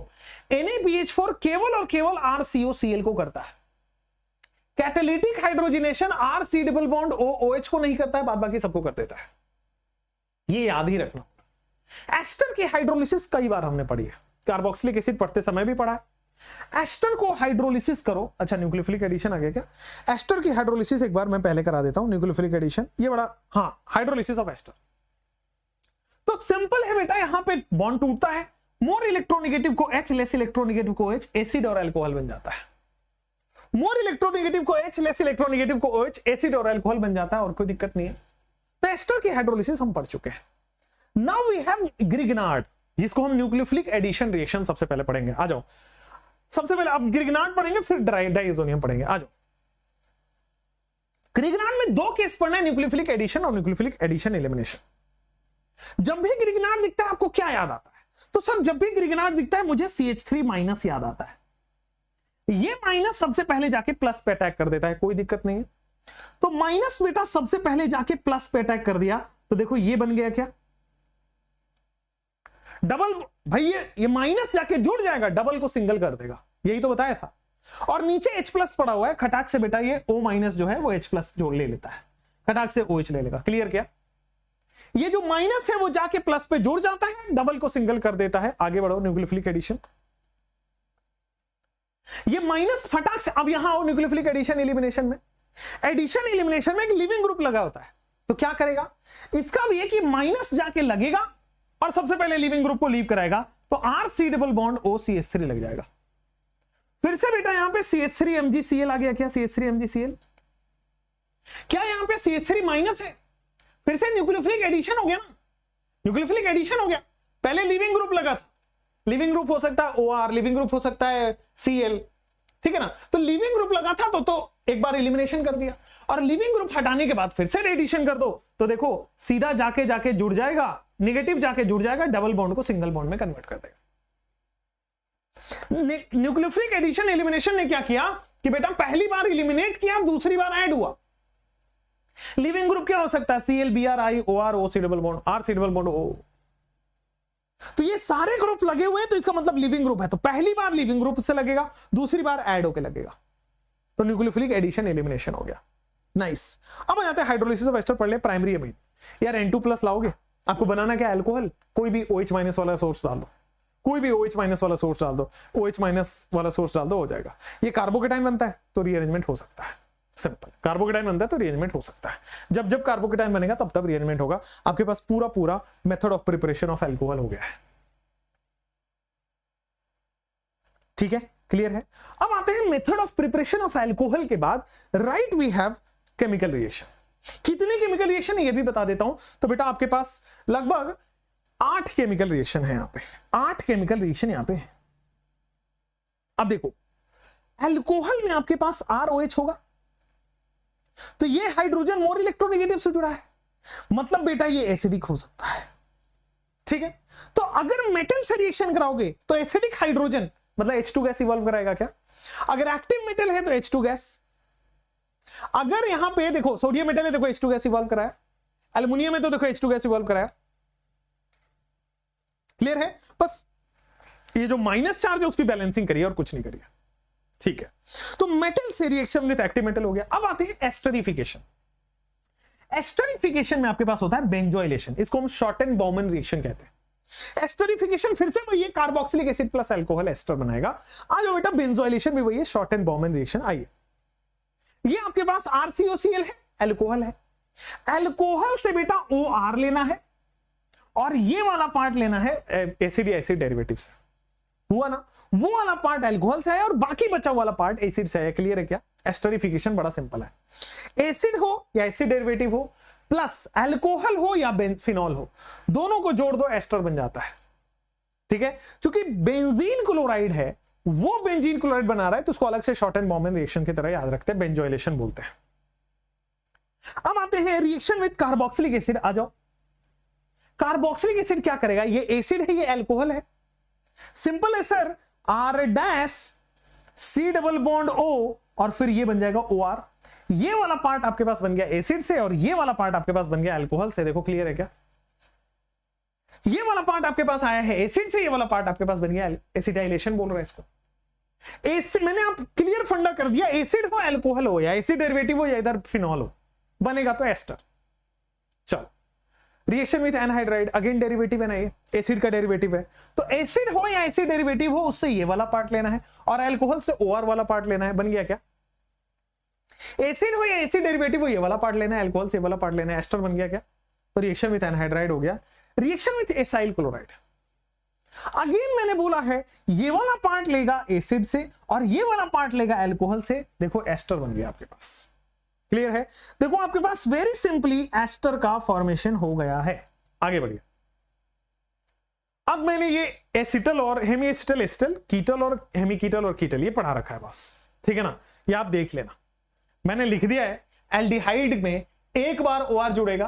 NaBH4 केवल और केवल RCOCl को करता है। Catalytic hydrogenation RC double bond OH को नहीं करता है, बाद बाकी सबको कर देता है। ये याद ही रखना। एस्टर की हाइड्रोलिसिस कई बार हमने पढ़ी है, कार्बोक्सिलिक एसिड पढ़ते समय भी पढ़ा है। एस्टर को हाइड्रोलिसिस करो। अच्छा न्यूक्लियोफिलिक एडिशन आ गया क्या? एस्टर की हाइड्रोलिसिस एक बार मैं पहले करा देता हूं। न्यूक्लियोफिलिक एडिशन ये बड़ा, हाँ, हाइड्रोलिसिस ऑफ एस्टर। तो सिंपल है बेटा, यहां पे बॉन्ड टूटता है, मोर इलेक्ट्रोनेगेटिव को H, लेस इलेक्ट्रोनेगेटिव को H, एसिड और अल्कोहल बन जाता है। मोर इलेक्ट्रोनेगेटिव को H, लेस इलेक्ट्रोनेगेटिव को OH, एसिड और अल्कोहल बन जाता है और कोई दिक्कत नहीं है। तो एस्टर की हाइड्रोलिसिस हम पढ़ चुके हैं। नाउ वी हैव ग्रिग्नार्ड, जिसको हम न्यूक्लियोफिलिक एडिशन रिएक्शन सबसे पहले पढ़ेंगे। आ जाओ, सबसे पहले अब ग्रिग्नार्ड पढ़ेंगे, फिर डाइएजोनियम पढ़ेंगे। आ जाओ, ग्रिग्नार्ड में दो केस पढ़ना है, न्यूक्लियोफिलिक एडिशन और न्यूक्लियोफिलिक एडिशन एलिमिनेशन। जब भी ग्रिग्नार्ड दिखता है आपको क्या याद आता है? तो सर जब भी ग्रिग्नार्ड दिखता है मुझे CH3 माइनस याद आता है। ये माइनस सबसे पहले जाके प्लस पे अटैक कर देता है, कोई दिक्कत नहीं है। तो माइनस बेटा सबसे पहले जाके प्लस पे अटैक कर दिया, तो देखो ये बन गया क्या, डबल। भाई ये माइनस जाके जुड़ जाएगा, डबल को सिंगल कर देगा, यही तो बताया था। और नीचे H प्लस पड़ा हुआ है, खटाक से बेटा ये O माइनस जो है वो H प्लस जोड़ ले लेता है, खटाक से OH ले लेगा। क्लियर क्या? ये जो माइनस है वो जाके प्लस पे जुड़ जाता है, डबल को सिंगल कर देता है। आगे बढ़ो, न्यूक्लियोफिलिक एडिशन। ये माइनस फटाक से, अब यहां आओ न्यूक्लियोफिलिक एडिशन एलिमिनेशन में। एडिशन एलिमिनेशन में एक लिविंग ग्रुप लगा होता है, तो क्या करेगा, इसका भी है कि माइनस जाके लगेगा और सबसे पहले लिविंग ग्रुप को लीव कराएगा, तो RC डबल बॉन्ड OCH3 लग जाएगा। फिर से बेटा यहां पे CH3 MgCl आ गया क्या, CH3 MgCl। क्या यहां पे CH3 माइनस है, फिर से न्यूक्लियोफिलिक एडिशन हो गया ना, न्यूक्लियोफिलिक एडिशन हो गया। पहले लिविंग ग्रुप लगा था, लिविंग ग्रुप हो सकता है OR, लिविंग ग्रुप हो सकता है Cl, ठीक है ना। तो लिविंग ग्रुप लगा था तो एक बार एलिमिनेशन कर दिया, और लिविंग ग्रुप हटाने के बाद फिर से एडिशन कर दो, तो देखो सीधा जाके जुड़ जाएगा, नेगेटिव जाके जुड़ जाएगा, डबल बॉन्ड को सिंगल बॉन्ड में कन्वर्ट कर देगा। न्यूक्लियोफिलिक एडिशन एलिमिनेशन ने क्या किया कि बेटा पहली बार एलिमिनेट किया, दूसरी बार ऐड हुआ। लिविंग ग्रुप क्या हो सकता है, Cl Br OR OC double bond RC double bond O। तो ये सारे ग्रुप लगे हुए हैं, तो इसका मतलब लिविंग ग्रुप है। तो पहली बार लिविंग ग्रुप से लगेगा, दूसरी बार ऐड होके लगेगा, तो न्यूक्लियोफिलिक एडिशन एलिमिनेशन हो गया। नाइस। अब आ जाते हैं हाइड्रोलिसिस ऑफ एस्टर पढ़ ले, प्राइमरी अमीन। यार N2+ लाओगे, आपको बनाना क्या, अल्कोहल, कोई भी OH माइनस वाला सोर्स डाल दो, कोई भी OH माइनस वाला सोर्स डाल दो, OH माइनस वाला सोर्स डाल दो, हो जाएगा। ये कार्बोकेटाइन बनता है तो रीअरेंजमेंट हो सकता है, सिंपल। कार्बोकेटाइन बनता है तो रीअरेंजमेंट हो सकता है। जब कार्बोकेटाइन बनेगा तब रीअरेंजमेंट होगा। आपके पास पूरा method of preparation of alcohol हो गया है, ठीक है, क्लियर है। अब आते हैं method of preparation of alcohol के बाद, right we have chemical reaction. कितने केमिकल रिएक्शन है ये भी बता देता हूं। तो बेटा आपके पास लगभग 8 केमिकल रिएक्शन है, यहां पे 8 केमिकल रिएक्शन यहां पे है। अब देखो अल्कोहल में आपके पास ROH होगा, तो ये हाइड्रोजन मोर इलेक्ट्रोनेगेटिव से जुड़ा है, मतलब बेटा ये एसिडिक हो सकता है, ठीक है। तो अगर मेटल से रिएक्शन कराओगे तो एसिडिक हाइड्रोजन मतलब H2 गैस इवॉल्व कराएगा क्या। अगर एक्टिव मेटल है तो H2 गैस। अगर यहां पे देखो सोडियम मेटल है, देखो H2 गैस इवॉल्व कराया। एल्युमिनियम है तो देखो H2 गैस इवॉल्व कराया। क्लियर है, बस ये जो माइनस चार्ज है उसकी बैलेंसिंग करिए और कुछ नहीं करिए, ठीक है। तो मेटल से रिएक्शन विद एक्टिव मेटल हो गया। अब आते हैं एस्टरिफिकेशन। एस्टरिफिकेशन में आपके पास होता है बेंजोइलेशन, इसको हम शॉर्ट एंड बाउमन रिएक्शन कहते हैं। एस्टरिफिकेशन फिर से वही है, carboxylic acid plus alcohol ester बनाएगा। आ जाओ बेटा बेंजोइलेशन भी वही है, शॉर्ट एंड बाउमन रिएक्शन। आइए, ये आपके पास RCOCl है, अल्कोहल है। अल्कोहल से बेटा OR लेना है और ये वाला पार्ट लेना है एसिड या एसिड डेरिवेटिव से, हुआ ना। वो वाला पार्ट अल्कोहल से है और बाकी बचा वाला पार्ट एसिड से है। क्लियर है क्या। एस्टरिफिकेशन बड़ा सिंपल है, एसिड हो या एसिड डेरिवेटिव हो प्लस अल्कोहल हो या फिनॉल हो, दोनों को जोड़ दो एस्टर बन जाता है, ठीक है। क्योंकि बेंजीन क्लोराइड है, वो बेंजीन क्लोराइड बना रहा है, तो उसको अलग से शॉर्ट एंड बाउमन रिएक्शन की तरह याद रखते हैं, बेंजोइलेशन बोलते हैं। अब आते हैं रिएक्शन विद कार्बोक्सिलिक एसिड। आ जाओ, कार्बोक्सिलिक एसिड क्या करेगा, ये एसिड है, ये अल्कोहल है, सिंपल है sir, R' C double bond O और फिर ये बन जाएगा OR। ये वाला पार्ट आपके पास बन गया एसिड से और ये वाला पार्ट आपके पास बन गया अल्कोहल से। देखो क्लियर है क्या। ये वाला पार्ट आपके पास आया है एसिड से, ये वाला पार्ट आपके पास बन गया एसिटाइलेशन बोल रहा है इसको। एसिड मैंने आप क्लियर फंडा कर दिया, एसिड हो अल्कोहल हो या एसिड डेरिवेटिव हो या इधर फिनॉल हो, बनेगा तो एस्टर। चलो, reaction with anhydride, again derivative है ना, ये एसिड का डेरिवेटिव है, तो एसिड हो या एसिड डेरिवेटिव हो उससे ये वाला पार्ट लेना है और अल्कोहल से OR वाला पार्ट लेना है। बन गया क्या। एसिड हो या एसिड डेरिवेटिव हो ये वाला पार्ट लेना है, अल्कोहल से ये वाला पार्ट लेना है, एस्टर बन गया क्या। तो रिएक्शन विद एनहाइड्राइड हो गया। Reaction with acyl chloride, again मैंने बोला है ये वाला पार्ट लेगा एसिड से और ये वाला पार्ट लेगा अल्कोहल से, देखो एस्टर बन गया आपके पास। क्लियर है? देखो आपके पास वेरी सिंपली एस्टर का फॉर्मेशन हो गया है। आगे बढ़िए। अब मैंने ये एसिटल और हेमी एसिटल एसिटल, कीटल और हेमी कीटल और कीटल ये पढ़ा रखा है बस, ठीक है ना? ये आप देख लेना। मैंने लिख दिया है एल्डिहाइड में एक बार OR जुड़ेगा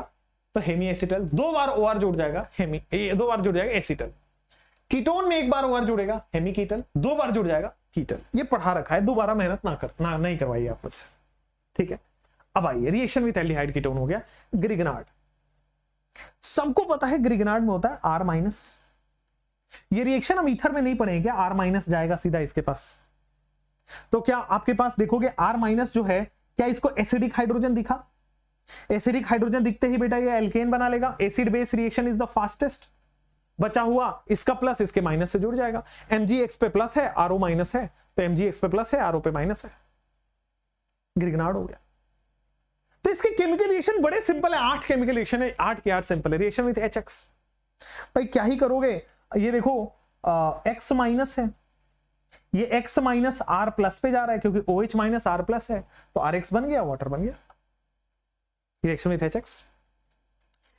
तो हेमी एसिटल, 2 बार OR जुड़ जाएगा हेमी, 2 बार जुड़ जाएगा एसिटल। कीटोन में एक बार OR जुड़ेगा हेमी कीटल, 2 बार जुड़ जाएगा कीटल। ये पढ़ा रखा है, दोबारा मेहनत नहीं करवाइए आप मुझसे, ठीक है? अब आइए रिएक्शन विथ एल्डिहाइड कीटोन हो गया ग्रिगनार्ड। सबको पता है ग्रिगनार्ड में होता है R-। ये रिएक्शन हम ईथर में नहीं पढ़ेंगे, R- जाएगा सीधा इसके पास। तो क्या आपके पास देखोगे R- जो है, क्या इसको एसिडिक हाइड्रोजन दिखा? एसिडिक हाइड्रोजन दिखते ही बेटा ये एल्केन बना लेगा। Acid base reaction is the fastest. बचा हुआ इसका प्लस इसके माइनस से जुड़ जाएगा। MgX पे प्लस है, RO माइनस है, तो MgX पे प्लस है, RO पे माइनस है, ग्रिगनार्ड हो गया। तो इसके केमिकल रिएक्शन बड़े सिंपल है, 8 केमिकल रिएक्शन है, 8 के 8 सिंपल है। रिएक्शन विथ HX, भाई क्या ही करोगे, ये देखो X माइनस है, ये X माइनस R प्लस पे जा रहा है क्योंकि OH माइनस R प्लस है, तो RX बन गया, वाटर बन गया। Reaction with HX।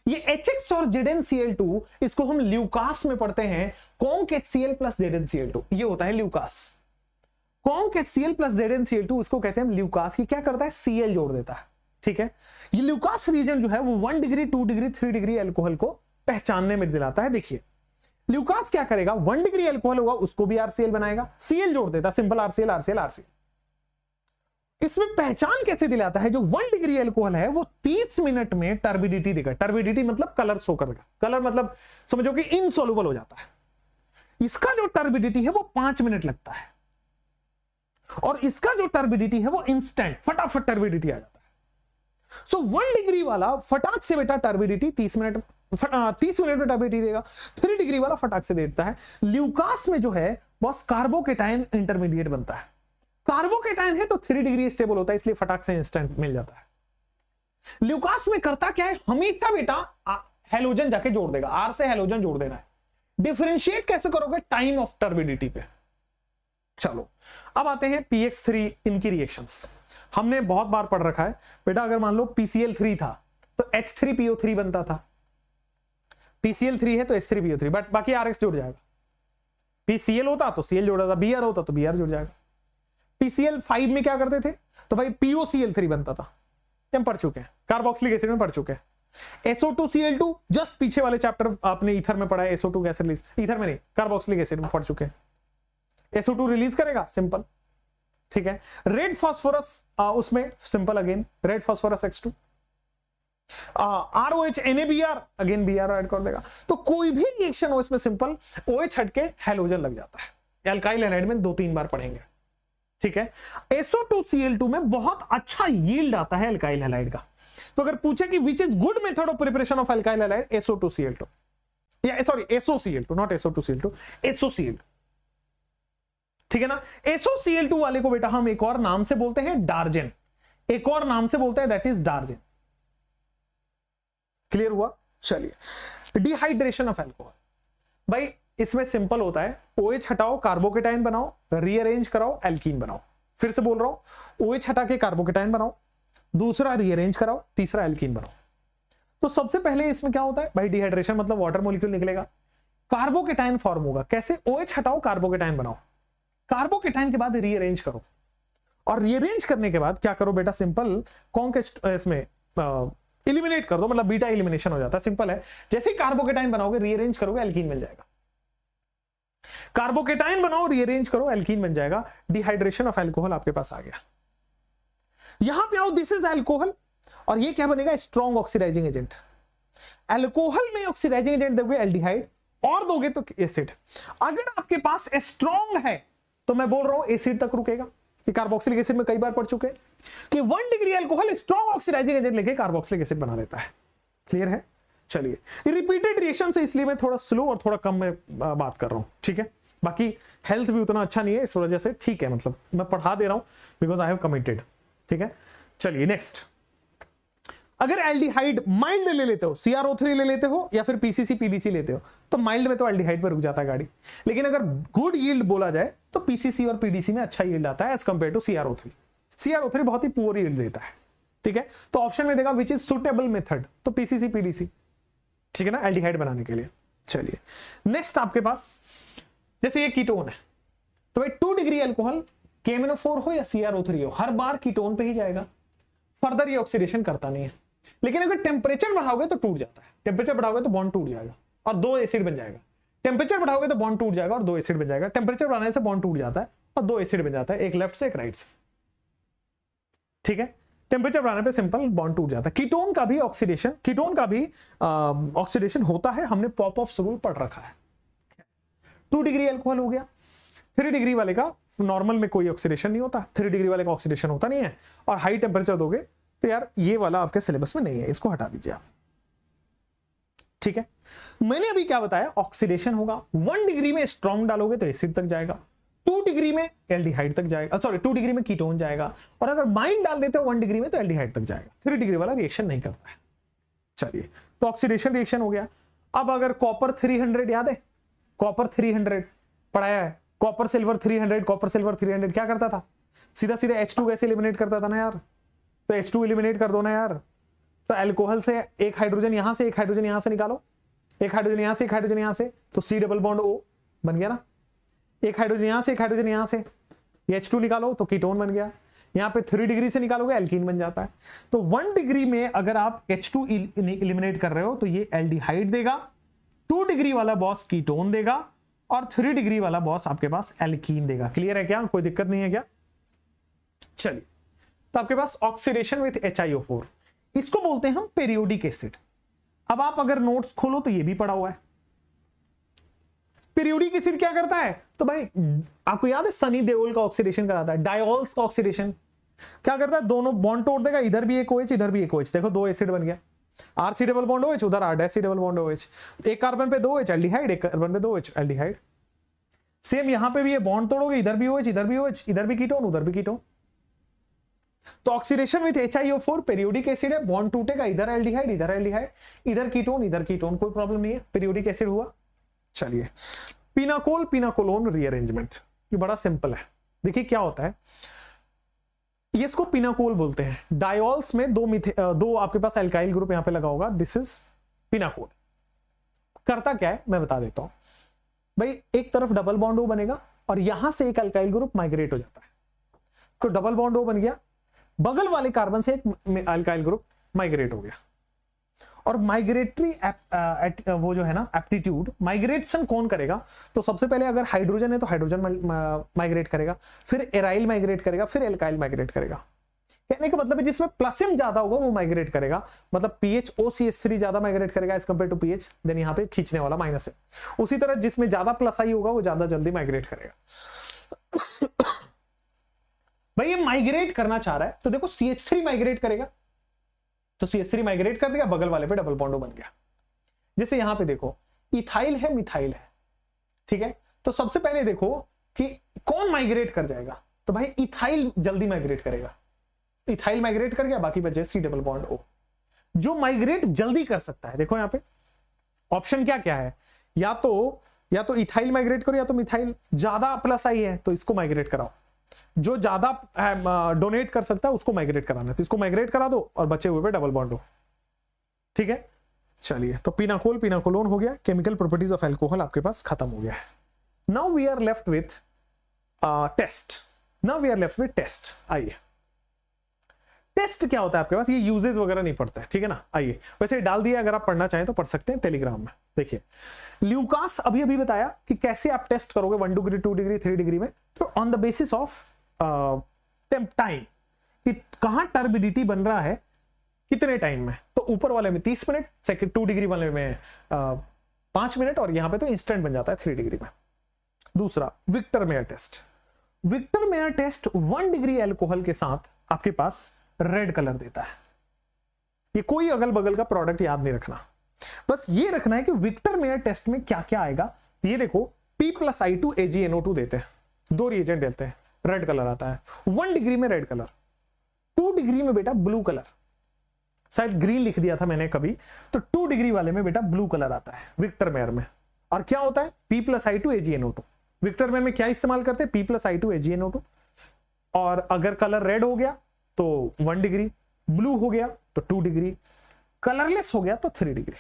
ये HX और ZnCl2 इसको हम ल्यूकास में पढ़ते हैं, कॉन्क HCl प्लस ZnCl2, ये होता है Lucas. Conc HCl plus ZnCl2 इसको कहते हैं ल्यूकास। ये क्या करता है, Cl जोड़ देता है, ठीक है? ये ल्यूकास रीजन जो है वो 1 डिग्री 2 डिग्री 3 डिग्री अल्कोहल को पहचानने में दिलाता है। देखिए ल्यूकास क्या करेगा, 1 डिग्री अल्कोहल होगा उसको भी RCl बनाएगा, Cl जोड़ देता, सिंपल RCl RCl RCl। इसमें पहचान कैसे दिलाता है, जो 1 डिग्री अल्कोहल है वो 30 मिनट में टर्बिडिटी देगा। टर्बिडिटी मतलब कलर शो करेगा, कलर मतलब समझो कि इनसोल्युबल हो जाता है। इसका जो टर्बिडिटी है वो 5 मिनट लगता है, और इसका जो टर्बिडिटी है वो इंस्टेंट, फटाफट टर्बिडिटी आ जाता है। सो 1 डिग्री वाला फटाक से बेटा टर्बिडिटी 30 मिनट में टर्बिडिटी देगा। 3 डिग्री वाला फटाक से देता है। ल्यूकास में जो है बस कार्बोकेटाइन इंटरमीडिएट बनता है। कार्बोकेटाइन है तो 3 डिग्री स्टेबल होता है, इसलिए फटाक से इंस्टेंट मिल जाता है। ल्यूकास में करता क्या है, हमेशा बेटा हेलोजन जाके जोड़ देगा, R से हेलोजन जोड़ देना है। डिफरेंशिएट कैसे करोगे, टाइम ऑफ टर्बिडिटी पे। चलो अब आते हैं PX3 इनकी रिएक्शंस। हमने बहुत बार पढ़ रखा है बेटा, अगर मान लो PCl3 था तो H3PO3 बनता था। PCl3 है तो H3PO3, बट बाकी RX जुड़ जाएगा। PCl होता तो Cl जुड़ जाता, Br होता तो Br जुड़ जाएगा। PCl5 में क्या करते थे, तो भाई POCl3 बनता था, हम पढ़ चुके हैं, कार्बोक्सिलिक एसिड में पढ़ चुके हैं। SO2Cl2 जस्ट पीछे वाले चैप्टर आपने ईथर में पढ़ा है, SO2 गैस रिलीज, ईथर में नहीं कार्बोक्सिलिक एसिड में पढ़ चुके हैं। SO2 रिलीज करेगा, सिंपल, ठीक है। रेड फास्फोरस उसमें simple, again red phosphorus X2, ROH NaBr again Br add कर देगा। तो कोई भी रिएक्शन हो इसमें सिंपल, OH हट के हेलोजन लग जाता है। एल्काइल हैलाइड में 2-3 बार पढ़ेंगे, ठीक है। SO2Cl2 में बहुत अच्छा यील्ड आता है एल्काइल हैलाइड का। तो अगर पूछे कि which is good method of preparation of alkyl halide, SO2Cl2 या sorry SOCl2, not SO2Cl2, SOCl, ठीक है ना। SOCl2 वाले को बेटा हम एक और नाम से बोलते हैं डार्जेन, एक और नाम से बोलते हैं, दैट इज डार्जेन। क्लियर हुआ? चलिए डिहाइड्रेशन ऑफ अल्कोहल, भाई इसमें सिंपल होता है, OH हटाओ कार्बोकेटाइन बनाओ, रीअरेंज कराओ एल्कीन बनाओ। फिर से बोल रहा हूं, OH हटा के कार्बोकेटाइन बनाओ, दूसरा रीअरेंज कराओ, तीसरा एल्कीन बनाओ। तो सबसे पहले इसमें क्या होता है भाई, डिहाइड्रेशन मतलब वाटर मॉलिक्यूल निकलेगा, कार्बोकेटाइन फॉर्म होगा। कैसे? OH हटाओ कार्बोकेटाइन बनाओ, कार्बोकेटाइन के बाद रीअरेंज करो, और रीअरेंज करने के बाद क्या करो बेटा, सिंपल कॉन्केस्ट इसमें इलिमिनेट कर दो, मतलब बीटा एलिमिनेशन हो जाता है, सिंपल है। जैसे ही कार्बोकेटाइन बनाओगे रीअरेंज करोगे एल्कीन मिल जाएगा। कार्बोकेटाइन बनाओ रीअरेंज करो एल्कीन बन जाएगा। डिहाइड्रेशन ऑफ अल्कोहल आपके पास आ गया। यहां पे आओ, दिस इज अल्कोहल, और ये क्या बनेगा, स्ट्रॉन्ग ऑक्सीडाइजिंग एजेंट। अल्कोहल में ऑक्सीडाइजिंग एजेंट दोगे एल्डिहाइड, और दोगे तो एसिड। अगर आपके पास स्ट्रॉन्ग है तो मैं बोल रहा हूं एसिड तक रुकेगा। ये कार्बोक्सिलिक एसिड में कई बार पढ़ चुके हैं कि 1 degree alcohol strong oxidising agent लेके कार्बोक्सिलिक एसिड बना देता है। क्लियर है? चलिए रिपीटेड रिएक्शन से इसलिए मैं थोड़ा स्लो और थोड़ा कम में बात कर रहा हूं, ठीक है। बाकी हेल्थ भी उतना अच्छा नहीं है इस वजह से, ठीक है, मतलब मैं पढ़ा दे रहा हूं बिकॉज आई हैव कमिटेड, ठीक है। चलिए नेक्स्ट, अगर एल्डिहाइड माइल्ड ले लेते हो, CrO3 ले लेते हो या फिर PCC PDC लेते हो, तो माइल्ड में तो एल्डिहाइड पे रुक जाता है गाड़ी। लेकिन अगर गुड यील्ड बोला जाए तो PCC और PDC में अच्छा यील्ड आता है as compare to CrO3। CrO3 बहुत ही पुअर यील्ड देता है, ठीक है। तो ऑप्शन में देगा विच इज सुटेबल मेथड, तो PCC PDC, ठीक है ना, एल्डिहाइड बनाने के लिए। चलिए नेक्स्ट आपके पास, जैसे ये कीटोन है, तो भाई 2 डिग्री अल्कोहल KMnO4 हो या CrO3 हो, हर बार कीटोन पे ही जाएगा, फर्दर ये ऑक्सीडेशन करता नहीं है। लेकिन अगर टेम्परेचर बढ़ाओगे तो टूट जाता है, टेम्परेचर बढ़ाओगे तो बॉन्ड टूट जाएगा और 2 एसिड बन जाएगा। टेम्परेचर बढ़ाओगे तो बॉन्ड टूट जाएगा और 2 एसिड बन जाएगा। टेम्परेचर बढ़ाने से बॉन्ड टूट जाता है और 2 एसिड बन जाता है, एक लेफ्ट से एक राइट से, ठीक है। टेम्परेचर बढ़ाने पे सिंपल बॉन्ड टूट जाता है। कीटोन का भी ऑक्सीडेशन होता है, हमने पॉपऑफ रूल पढ़ रखा है। 2 डिग्री अल्कोहल हो गया। 3 डिग्री वाले का नॉर्मल में कोई ऑक्सीडेशन नहीं होता, 3 डिग्री वाले का ऑक्सीडेशन होता नहीं है, और हाई टेम्परेचर दोगे तो यार ये वाला आपके सिलेबस में नहीं है, इसको हटा दीजिए आप, ठीक है। मैंने अभी क्या बताया, ऑक्सीडेशन होगा। 1 डिग्री में स्ट्रॉन्ग डालोगे तो एसिड तक जाएगा, 2 डिग्री में एल्डिहाइड तक जाएगा, सॉरी 2 डिग्री में कीटोन जाएगा, और अगर माइल्ड डाल देते हो 1 डिग्री में तो एल्डिहाइड तक जाएगा। 3 डिग्री वाला रिएक्शन नहीं करता है। चलिए, तो ऑक्सीडेशन रिएक्शन हो गया। अब अगर कॉपर 300 याद है, कॉपर 300 पढ़ाया है, कॉपर सिल्वर 300, कॉपर सिल्वर 300 क्या करता था, सीधा सीधा H2 गैस एलिमिनेट करता था ना यार, तो H2 एलिमिनेट कर दो ना यार। तो अल्कोहल से एक हाइड्रोजन यहां से, एक हाइड्रोजन यहां से निकालो, एक हाइड्रोजन यहां से, एक हाइड्रोजन यहां से, तो C डबल बॉन्ड O बन गया ना। एक हाइड्रोजन यहां से, एक हाइड्रोजन यहां से, H2 निकालो तो कीटोन बन गया। यहां पे 3 डिग्री से निकालोगे एल्कीन बन जाता है। तो 1 डिग्री में अगर आप H2 एलिमिनेट कर रहे हो तो ये एल्डिहाइड देगा, 2 डिग्री वाला बॉस कीटोन देगा, और 3 डिग्री वाला बॉस आपके पास एल्कीन देगा। क्लियर है क्या, कोई दिक्कत नहीं है क्या? चलिए, तो आपके पास ऑक्सीडेशन विथ HiO4, इसको बोलते हैं हम पेरियोडिक एसिड। अब आप अगर नोट्स खोलो तो ये भी पढ़ा हुआ है। पेरियोडिक एसिड क्या करता है, तो भाई आपको याद है सनी देओल का ऑक्सीडेशन कराता है, डायोल्स का ऑक्सीडेशन क्या करता है, दोनों बॉन्ड तोड़ देगा, इधर भी एक OH इधर भी एक OH, देखो 2 एसिड बन गया, RC डबल बॉन्ड OH, उधर R' डबल बॉन्ड OH, एक कार्बन पे 2 OH एल्डिहाइड, एक कार्बन पे 2 OH एल्डिहाइड। सेम यहां पे भी ये बॉन्ड तोड़ोगे, इधर भी OH इधर भी OH, इधर भी कीटोन उधर भी कीटोन। तो oxidation with HiO4 periodic acid है, बॉन्ड टूटेगा, इधर एल्डिहाइड इधर एल्डिहाइड, इधर कीटोन, कोई प्रॉब्लम नहीं है, पेरियोडिक एसिड हुआ। चलिए, पिनाकोल पिनाकोलोन रीअरेंजमेंट, ये बड़ा सिंपल है। देखिए क्या होता है, ये इसको पिनाकोल बोलते हैं। डायोल्स में दो आपके पास एल्काइल ग्रुप यहां पे लगा होगा, दिस इज पिनाकोल। करता क्या है मैं बता देता हूं भाई, एक तरफ डबल बॉन्ड O बनेगा और यहां से एक एल्काइल ग्रुप माइग्रेट हो जाता है, तो डबल बॉन्ड O बन गया, बगल वाले कार्बन से एक एल्काइल ग्रुप माइग्रेट हो गया। और माइग्रेटरी वो जो है ना एप्टीट्यूड, माइग्रेशन कौन करेगा, तो सबसे पहले अगर हाइड्रोजन है तो हाइड्रोजन माइग्रेट करेगा, फिर एराइल माइग्रेट करेगा, फिर एल्काइल माइग्रेट करेगा। कहने का मतलब है जिसमें प्लसम ज्यादा होगा वो माइग्रेट करेगा, मतलब पीएच OCH3 ज्यादा माइग्रेट करेगा as compare to Ph, then यहाँ पे खींचने वाला माइनस है। उसी तरह जिसमें ज्यादा प्लस आई होगा वो ज्यादा जल्दी माइग्रेट करेगा। भाई ये माइग्रेट करना चाह रहा है तो देखो CH3 माइग्रेट करेगा, तो CH3 माइग्रेट कर दिया, बगल वाले पे डबल बॉन्ड बन गया। जैसे यहां पे देखो इथाइल है मिथाइल है, ठीक है, तो सबसे पहले देखो कि कौन माइग्रेट कर जाएगा, तो भाई इथाइल जल्दी माइग्रेट करेगा, इथाइल माइग्रेट कर गया, बाकी बचे C डबल बॉन्ड O। जो माइग्रेट जल्दी कर सकता है, देखो यहां पे ऑप्शन क्या क्या है, या तो इथाइल माइग्रेट करो या तो मिथाइल, ज्यादा प्लस आई है तो इसको माइग्रेट कराओ, जो ज्यादा डोनेट कर सकता है उसको माइग्रेट कराना है, तो इसको माइग्रेट करा दो और बचे हुए पे डबल बॉन्ड हो, ठीक है। चलिए, तो पिनाकोल पिनाकोलोन हो गया, केमिकल प्रॉपर्टीज ऑफ अल्कोहल आपके पास खत्म हो गया है। Now we are left with test. आइए, टेस्ट क्या होता है आपके पास, ये यूजेस वगैरह नहीं पड़ता है, ठीक है ना। आइए, वैसे डाल दिया, अगर आप पढ़ना चाहें तो पढ़ सकते हैं टेलीग्राम में। देखिए ल्यूकास अभी बताया कि कैसे आप टेस्ट करोगे 1 डिग्री 2 डिग्री 3 डिग्री में, तो on the basis of time कि कहां टर्बिडिटी बन रहा है कितने टाइम में, तो ऊपर वाले में 30 मिनट, सेकंड 2 डिग्री वाले में 5 मिनट, और यहां पे तो इंस्टेंट बन जाता है 3 डिग्री में। दूसरा Victor Meyer test. Victor Meyer test 1 degree alcohol के साथ आपके पास रेड कलर देता है। ये कोई अगल बगल का प्रोडक्ट याद नहीं रखना, बस ये रखना है कि विक्टर मेयर टेस्ट में क्या क्या आएगा। ये देखो P+I2 AgNO2 देते हैं, 2 रिएजेंट देते हैं, रेड कलर आता है। 1 डिग्री में रेड कलर, 2 डिग्री में बेटा ब्लू कलर, शायद ग्रीन लिख दिया था मैंने कभी, तो 2 डिग्री वाले में बेटा ब्लू कलर आता है विक्टर मेयर में। और क्या होता है P+I2 AgNO2। विक्टर मेयर में क्या इस्तेमाल करते हैं P+I2 AgNO2। और अगर कलर रेड हो गया तो 1 डिग्री, ब्लू हो गया तो 2 डिग्री, कलरलेस हो गया तो 3 डिग्री।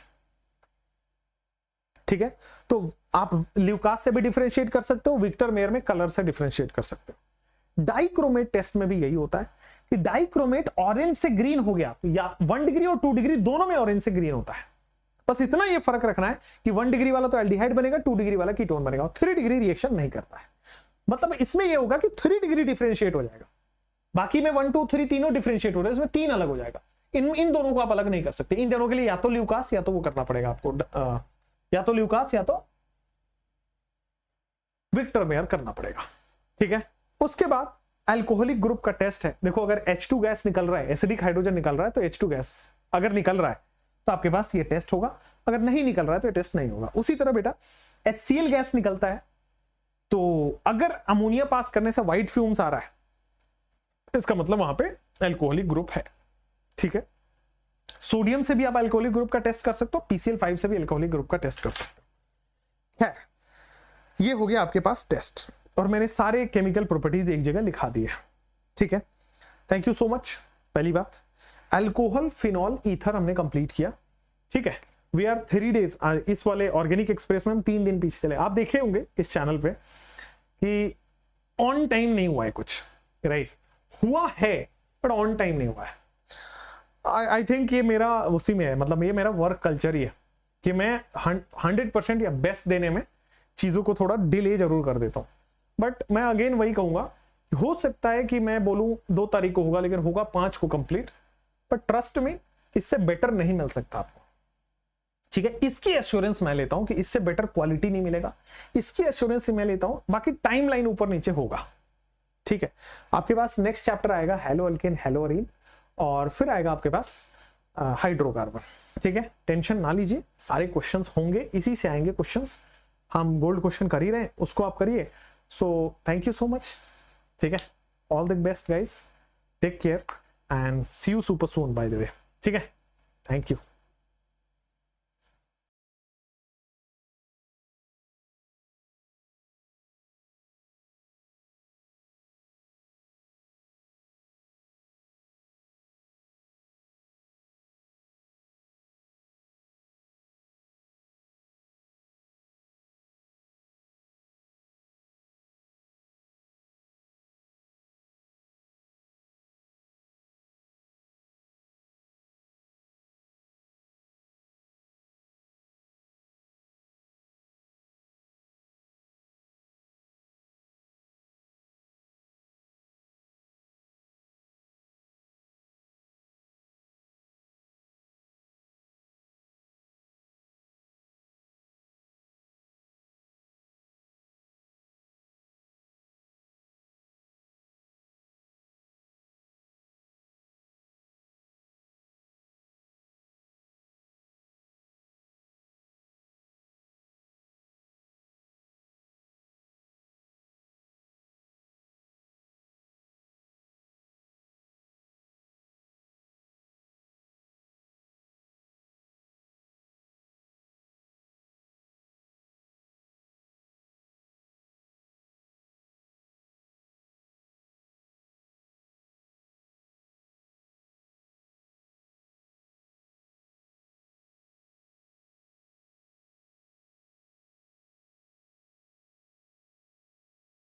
ठीक है, तो आप ल्यूकास से भी डिफरेंशिएट कर सकते हो, विक्टर मेयर में कलर से डिफरेंशिएट कर सकते हो। डाइक्रोमेट टेस्ट में भी यही होता है कि डाइक्रोमेट ऑरेंज से ग्रीन हो गया तो या 1 डिग्री और 2 डिग्री दोनों में ऑरेंज से ग्रीन होता है। बस इतना ये फर्क रखना है कि 1 डिग्री वाला तो एल्डिहाइड बनेगा, 2 डिग्री वाला कीटोन बनेगा, और 3 डिग्री रिएक्शन नहीं करता है। मतलब इसमें ये होगा कि 3 डिग्री डिफरेंशिएट हो जाएगा, बाकी में 1 2 3 तीनों डिफरेंशिएट हो रहे हैं, इसमें 3 अलग हो जाएगा। इन दोनों को आप अलग नहीं कर सकते। इन दोनों के लिए या तो ल्यूकास या तो वो करना पड़ेगा आपको, या तो ल्यूकास या तो विक्टर मेयर करना पड़ेगा। ठीक है, उसके बाद अल्कोहलिक ग्रुप का टेस्ट है। देखो अगर H2 गैस निकल रहा है, एसिडिक हाइड्रोजन निकल रहा है, तो H2 गैस अगर निकल रहा है तो आपके पास ये टेस्ट होगा, अगर नहीं निकल रहा है तो ये टेस्ट नहीं होगा। उसी तरह बेटा HCl गैस निकलता है, तो अगर अमोनिया पास करने से व्हाइट फ्यूम्स आ रहा है, इसका मतलब वहां पे अल्कोहलिक ग्रुप है। ठीक है, सोडियम से भी आप अल्कोहलिक ग्रुप का टेस्ट कर सकते हो, PCl5 से भी अल्कोहलिक ग्रुप का टेस्ट कर सकते हो। खैर, ये हो गया आपके पास टेस्ट, और मैंने सारे केमिकल प्रॉपर्टीज एक जगह लिखा दिए। ठीक है, थैंक यू सो मच। पहली बात, अल्कोहल, फिनॉल, ईथर हमने कंप्लीट किया। ठीक है, वी आर 3 डेज, इस वाले ऑर्गेनिक एक्सप्रेस में हम 3 दिन पीछे चले। आप देखे होंगे इस चैनल पे कि ऑन टाइम नहीं हुआ है कुछ, राइट? हुआ है बट ऑन टाइम नहीं हुआ है। आई थिंक ये मेरा उसी में है, मतलब ये मेरा वर्क कल्चर ही है कि मैं 100% या बेस्ट देने में चीजों को थोड़ा डिले जरूर कर देता हूं। बट मैं अगेन वही कहूंगा, हो सकता है कि मैं बोलूं 2 तारीख को होगा, लेकिन होगा 5 को कंप्लीट। बट ट्रस्ट में इससे बेटर नहीं मिल सकता आपको। ठीक है, इसकी एश्योरेंस मैं लेता हूं कि इससे बेटर क्वालिटी नहीं मिलेगा, इसकी एश्योरेंस मैं लेता हूं। बाकी टाइमलाइन ऊपर नीचे होगा। ठीक है, आपके पास नेक्स्ट चैप्टर आएगा हेलो अल्केन, हेलो अरीन, और फिर आएगा आपके पास हाइड्रोकार्बन। ठीक है, टेंशन ना लीजिए, सारे क्वेश्चंस होंगे, इसी से आएंगे क्वेश्चंस। हम गोल्ड क्वेश्चन कर ही रहे हैं, उसको आप करिए। So thank you so much. ठीक है, all the best guys, take care and see you super soon by the way. ठीक है, थैंक यू।